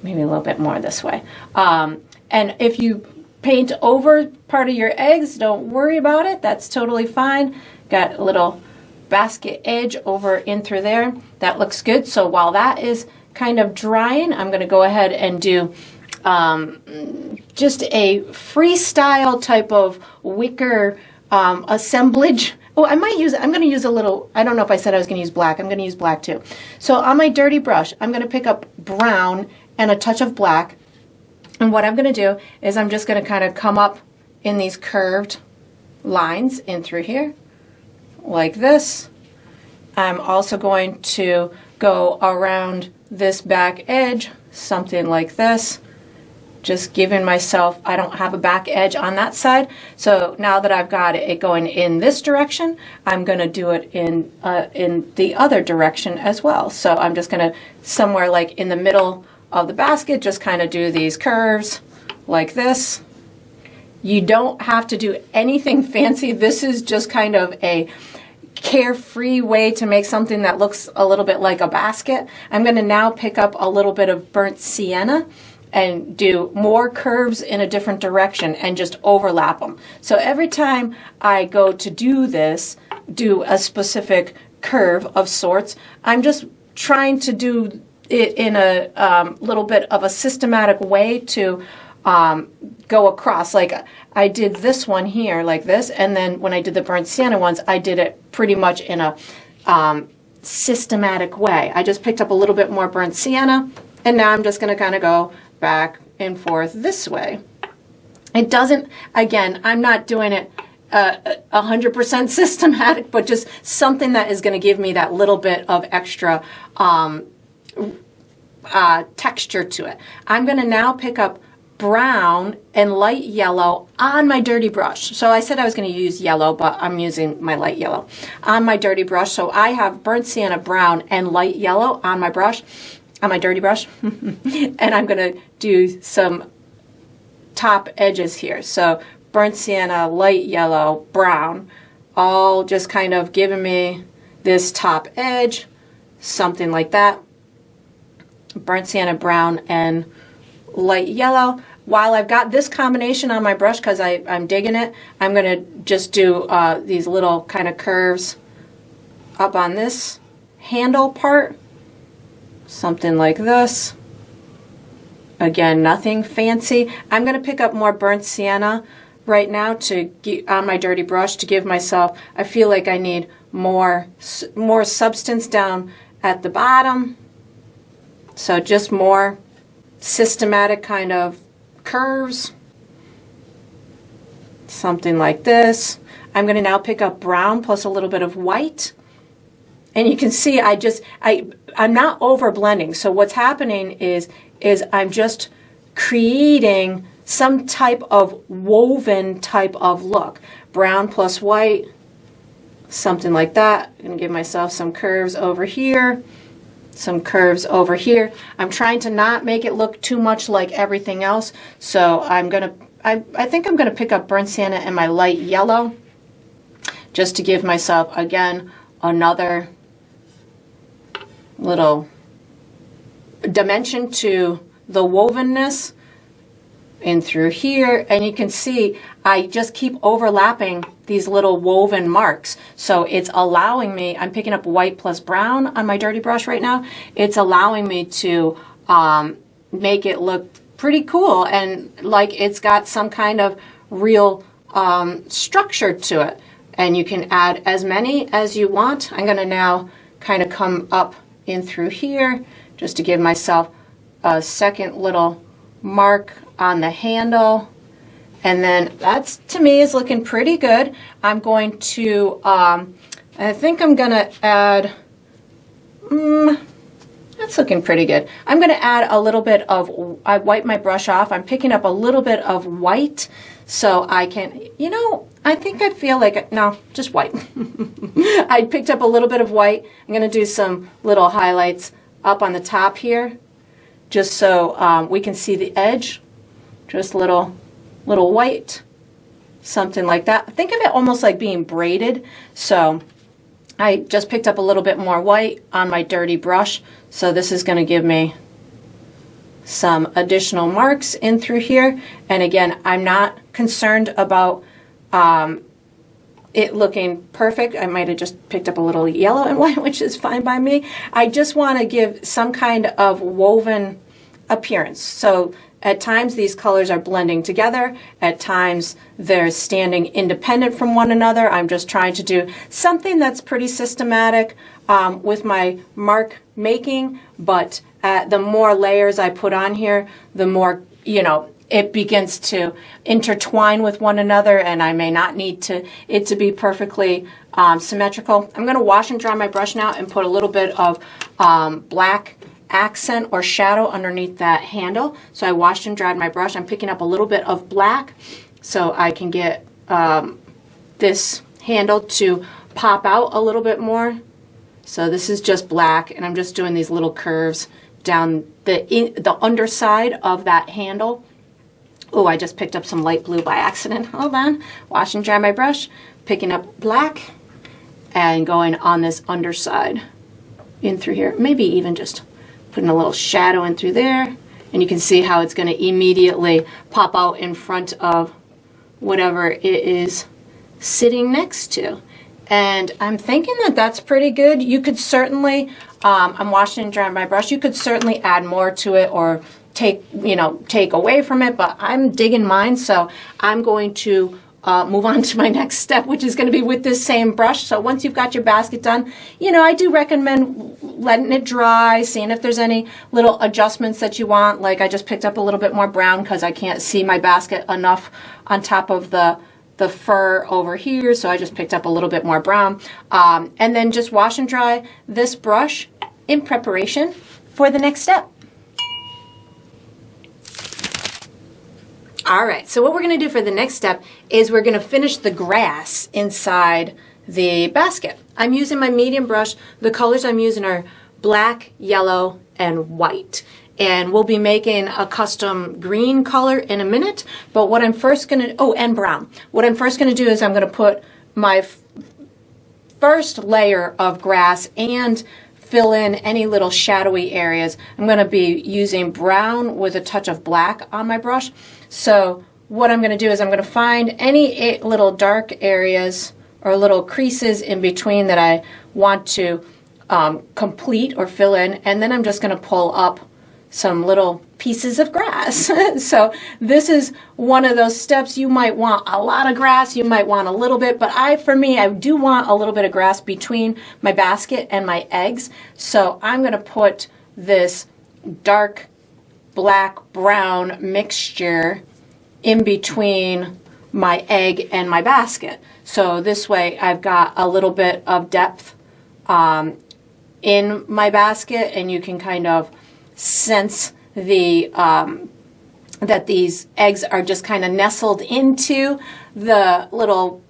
Maybe a little bit more this way. And if you paint over part of your eggs, don't worry about it. That's totally fine. got a little basket edge over in through there. That looks good. So while that is kind of drying, I'm going to go ahead and do just a freestyle type of wicker assemblage. Oh, I'm going to use a little, I don't know if I said I was going to use black. I'm going to use black too. So on my dirty brush, I'm going to pick up brown and a touch of black. And what I'm going to do is I'm just going to kind of come up in these curved lines in through here, like this. I'm also going to go around this back edge, something like this. Just giving myself, I don't have a back edge on that side, so now that I've got it going in this direction, I'm going to do it in the other direction as well. So I'm just going to, somewhere like in the middle of the basket, just kind of do these curves like this. You don't have to do anything fancy. This is just kind of a carefree way to make something that looks a little bit like a basket. I'm going to now pick up a little bit of burnt sienna and do more curves in a different direction and just overlap them. So every time I go to do this, do a specific curve of sorts, I'm just trying to do it in a little bit of a systematic way to go across. Like I did this one here like this, and then when I did the burnt sienna ones, I did it pretty much in a systematic way. I just picked up a little bit more burnt sienna, and now I'm just going to kind of go back and forth this way. It doesn't, again, I'm not doing it 100% systematic, but just something that is going to give me that little bit of extra texture to it. I'm going to now pick up brown and light yellow on my dirty brush. So I said I was going to use yellow, but I'm using my light yellow on my dirty brush. So I have burnt sienna brown and light yellow on my brush, on my dirty brush. And I'm going to do some top edges here. So burnt sienna, light yellow, brown, all just kind of giving me this top edge, something like that. Burnt sienna, brown, and light yellow. While I've got this combination on my brush, because I'm digging it, I'm going to just do these little kind of curves up on this handle part, something like this. Again, nothing fancy. I'm going to pick up more burnt sienna right now on my dirty brush to give myself, I feel like I need more substance down at the bottom. So just more systematic kind of curves, something like this. I'm going to now pick up brown plus a little bit of white, and you can see I'm not over blending. So what's happening is I'm just creating some type of woven type of look. Brown plus white, something like that. I'm going to give myself some curves over here, some curves over here. I'm trying to not make it look too much like everything else. So I think I'm going to pick up burnt sienna and my light yellow just to give myself, again, another little dimension to the wovenness in through here. And you can see I just keep overlapping these little woven marks. So it's allowing me, I'm picking up white plus brown on my dirty brush right now. It's allowing me to make it look pretty cool and like it's got some kind of real structure to it. And you can add as many as you want. I'm going to now kind of come up in through here just to give myself a second little mark on the handle. And then that's, to me, is looking pretty good. I'm going to, I think I'm going to add, that's looking pretty good. I'm going to add a little bit of, I wipe my brush off. I'm picking up a little bit of white so I can, I think I feel like, no, just white. I picked up a little bit of white. I'm going to do some little highlights up on the top here just so we can see the edge. Just little white, something like that. Think of it almost like being braided. So I just picked up a little bit more white on my dirty brush. So this is going to give me some additional marks in through here. And again, I'm not concerned about it looking perfect. I might have just picked up a little yellow and white, which is fine by me. I just want to give some kind of woven appearance. So at times these colors are blending together. At times they're standing independent from one another. I'm just trying to do something that's pretty systematic with my mark making, but the more layers I put on here, the more, you know, it begins to intertwine with one another, and I may not need it to be perfectly symmetrical. I'm going to wash and dry my brush now and put a little bit of black accent or shadow underneath that handle. So I washed and dried my brush. I'm picking up a little bit of black so I can get this handle to pop out a little bit more. So this is just black, and I'm just doing these little curves down the underside of that handle. Oh, I just picked up some light blue by accident. Hold on. Wash and dry my brush, picking up black and going on this underside in through here. Maybe even just putting a little shadow in through there. And you can see how it's going to immediately pop out in front of whatever it is sitting next to. And I'm thinking that that's pretty good. You could certainly, I'm washing and drying my brush, you could certainly add more to it or take away from it, but I'm digging mine, so I'm going to move on to my next step, which is going to be with this same brush. So once you've got your basket done, you know, I do recommend letting it dry, seeing if there's any little adjustments that you want. Like I just picked up a little bit more brown because I can't see my basket enough on top of the fur over here, so I just picked up a little bit more brown. And then just wash and dry this brush in preparation for the next step. All right, so what we're going to do for the next step is we're going to finish the grass inside the basket. I'm using my medium brush. The colors I'm using are black, yellow, and white. And we'll be making a custom green color in a minute. But what I'm first going to, and brown. What I'm first going to do is I'm going to put my first layer of grass and fill in any little shadowy areas. I'm going to be using brown with a touch of black on my brush. So what I'm going to do is I'm going to find any little dark areas or little creases in between that I want to complete or fill in, and then I'm just going to pull up some little pieces of grass. So this is one of those steps. You might want a lot of grass, you might want a little bit, but for me, I do want a little bit of grass between my basket and my eggs. So I'm going to put this dark black brown mixture in between my egg and my basket. So this way I've got a little bit of depth in my basket, and you can kind of sense the that these eggs are just kind of nestled into the little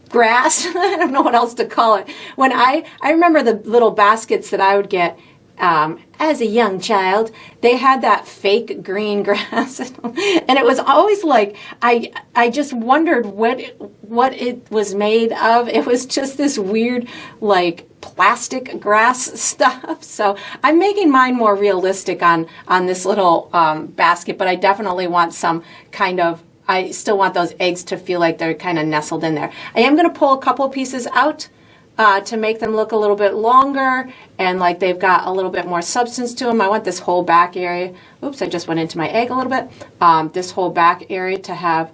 grass. I don't know what else to call it. When I remember the little baskets that I would get as a young child, they had that fake green grass, and it was always like I just wondered what it was made of. It was just this weird like plastic grass stuff. So I'm making mine more realistic on this little basket, but I definitely want some kind of, I still want those eggs to feel like they're kind of nestled in there. I am going to pull a couple pieces out to make them look a little bit longer and like they've got a little bit more substance to them. I want this whole back area, oops, I just went into my egg a little bit, this whole back area to have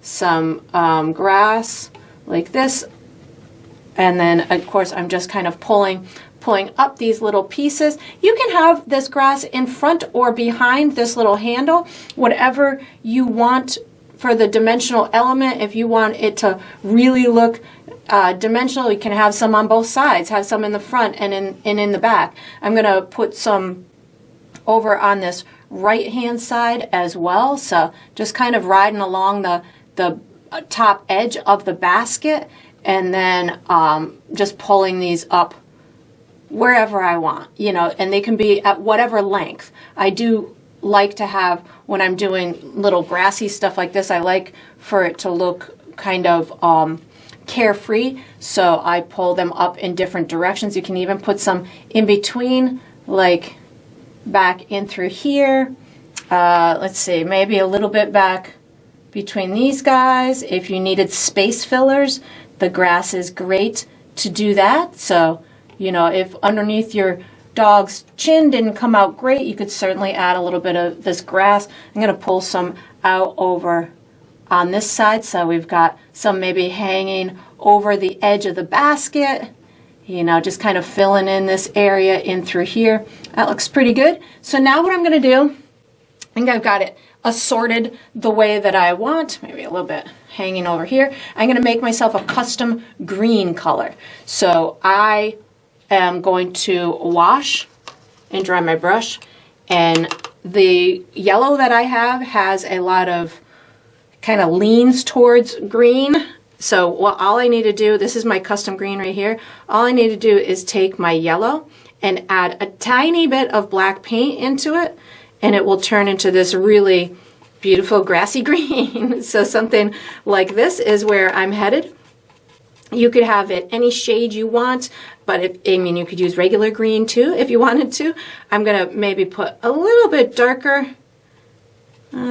some grass like this. And then, of course, I'm just kind of pulling up these little pieces. You can have this grass in front or behind this little handle, whatever you want for the dimensional element. If you want it to really look dimensional, you can have some on both sides, have some in the front and in the back. I'm going to put some over on this right-hand side as well. So just kind of riding along the top edge of the basket, and then just pulling these up wherever I want, you know, and they can be at whatever length. I do like to have, when I'm doing little grassy stuff like this, I like for it to look kind of carefree, so I pull them up in different directions. You can even put some in between, like back in through here. Let's see, maybe a little bit back between these guys. If you needed space fillers, the grass is great to do that. So, you know, if underneath your dog's chin didn't come out great, you could certainly add a little bit of this grass. I'm going to pull some out over on this side, so we've got some maybe hanging over the edge of the basket, you know, just kind of filling in this area in through here. That looks pretty good. So now what I'm going to do, I think I've got it assorted the way that I want, maybe a little bit hanging over here. I'm going to make myself a custom green color. So I am going to wash and dry my brush, and the yellow that I have has a lot of kind of leans towards green. So all I need to do, this is my custom green right here, all I need to do is take my yellow and add a tiny bit of black paint into it, and it will turn into this really beautiful grassy green. So something like this is where I'm headed. You could have it any shade you want, but you could use regular green too if you wanted to. I'm gonna maybe put a little bit darker,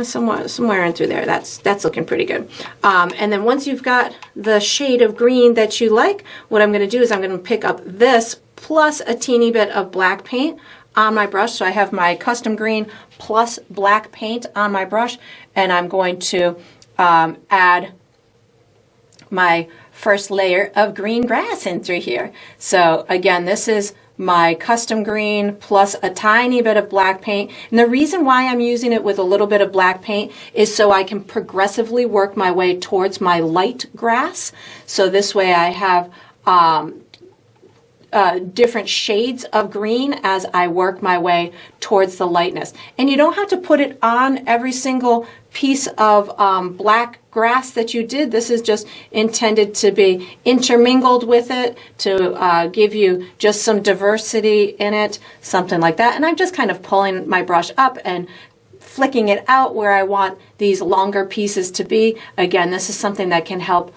somewhere in through there. That's looking pretty good. And then once you've got the shade of green that you like, what I'm gonna do is I'm gonna pick up this plus a teeny bit of black paint on my brush. So I have my custom green plus black paint on my brush, and I'm going to add my first layer of green grass in through here. So again, this is my custom green plus a tiny bit of black paint. And the reason why I'm using it with a little bit of black paint is so I can progressively work my way towards my light grass. So this way I have different shades of green as I work my way towards the lightness. And you don't have to put it on every single piece of black grass that you did. This is just intended to be intermingled with it, to give you just some diversity in it, something like that. And I'm just kind of pulling my brush up and flicking it out where I want these longer pieces to be. Again, this is something that can help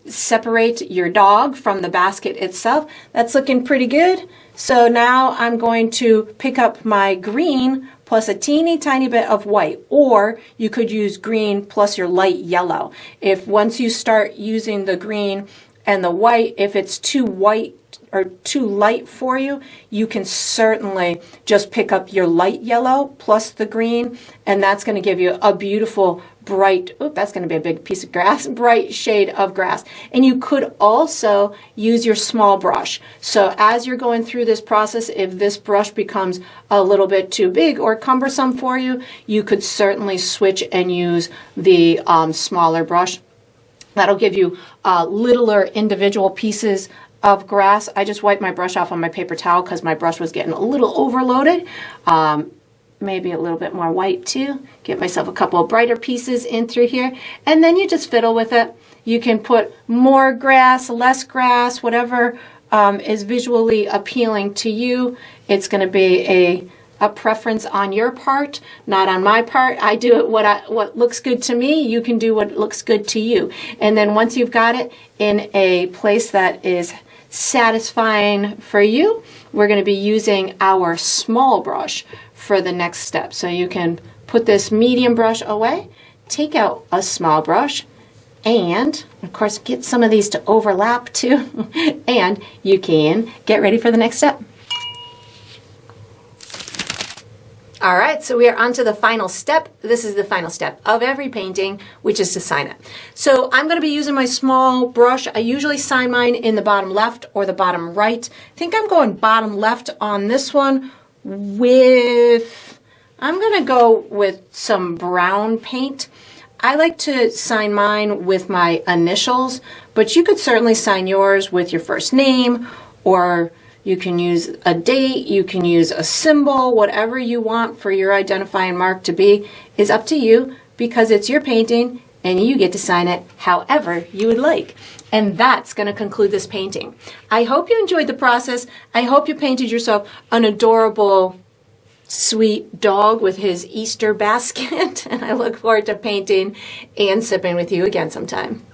separate your dog from the basket itself. That's looking pretty good. So now I'm going to pick up my green plus a teeny tiny bit of white, or you could use green plus your light yellow. If once you start using the green and the white, if it's too white or too light for you, you can certainly just pick up your light yellow plus the green, and that's going to give you a beautiful bright, that's going to be a big piece of grass, bright shade of grass. And you could also use your small brush. So as you're going through this process, if this brush becomes a little bit too big or cumbersome for you, you could certainly switch and use the smaller brush. That'll give you littler individual pieces of grass. I just wiped my brush off on my paper towel because my brush was getting a little overloaded. Maybe a little bit more white too. Get myself a couple of brighter pieces in through here, and then you just fiddle with it. You can put more grass, less grass, whatever is visually appealing to you. It's going to be a preference on your part, not on my part. I do it what looks good to me. You can do what looks good to you. And then once you've got it in a place that is satisfying for you, we're going to be using our small brush for the next step. So you can put this medium brush away, take out a small brush, and of course get some of these to overlap too, and you can get ready for the next step. All right, so we are on to the final step. This is the final step of every painting, which is to sign it. So I'm going to be using my small brush. I usually sign mine in the bottom left or the bottom right. I think I'm going bottom left on this one with, I'm going to go with some brown paint. I like to sign mine with my initials, but you could certainly sign yours with your first name, or you can use a date, you can use a symbol, whatever you want for your identifying mark to be is up to you, because it's your painting and you get to sign it however you would like. And that's going to conclude this painting. I hope you enjoyed the process. I hope you painted yourself an adorable, sweet dog with his Easter basket. And I look forward to painting and sipping with you again sometime.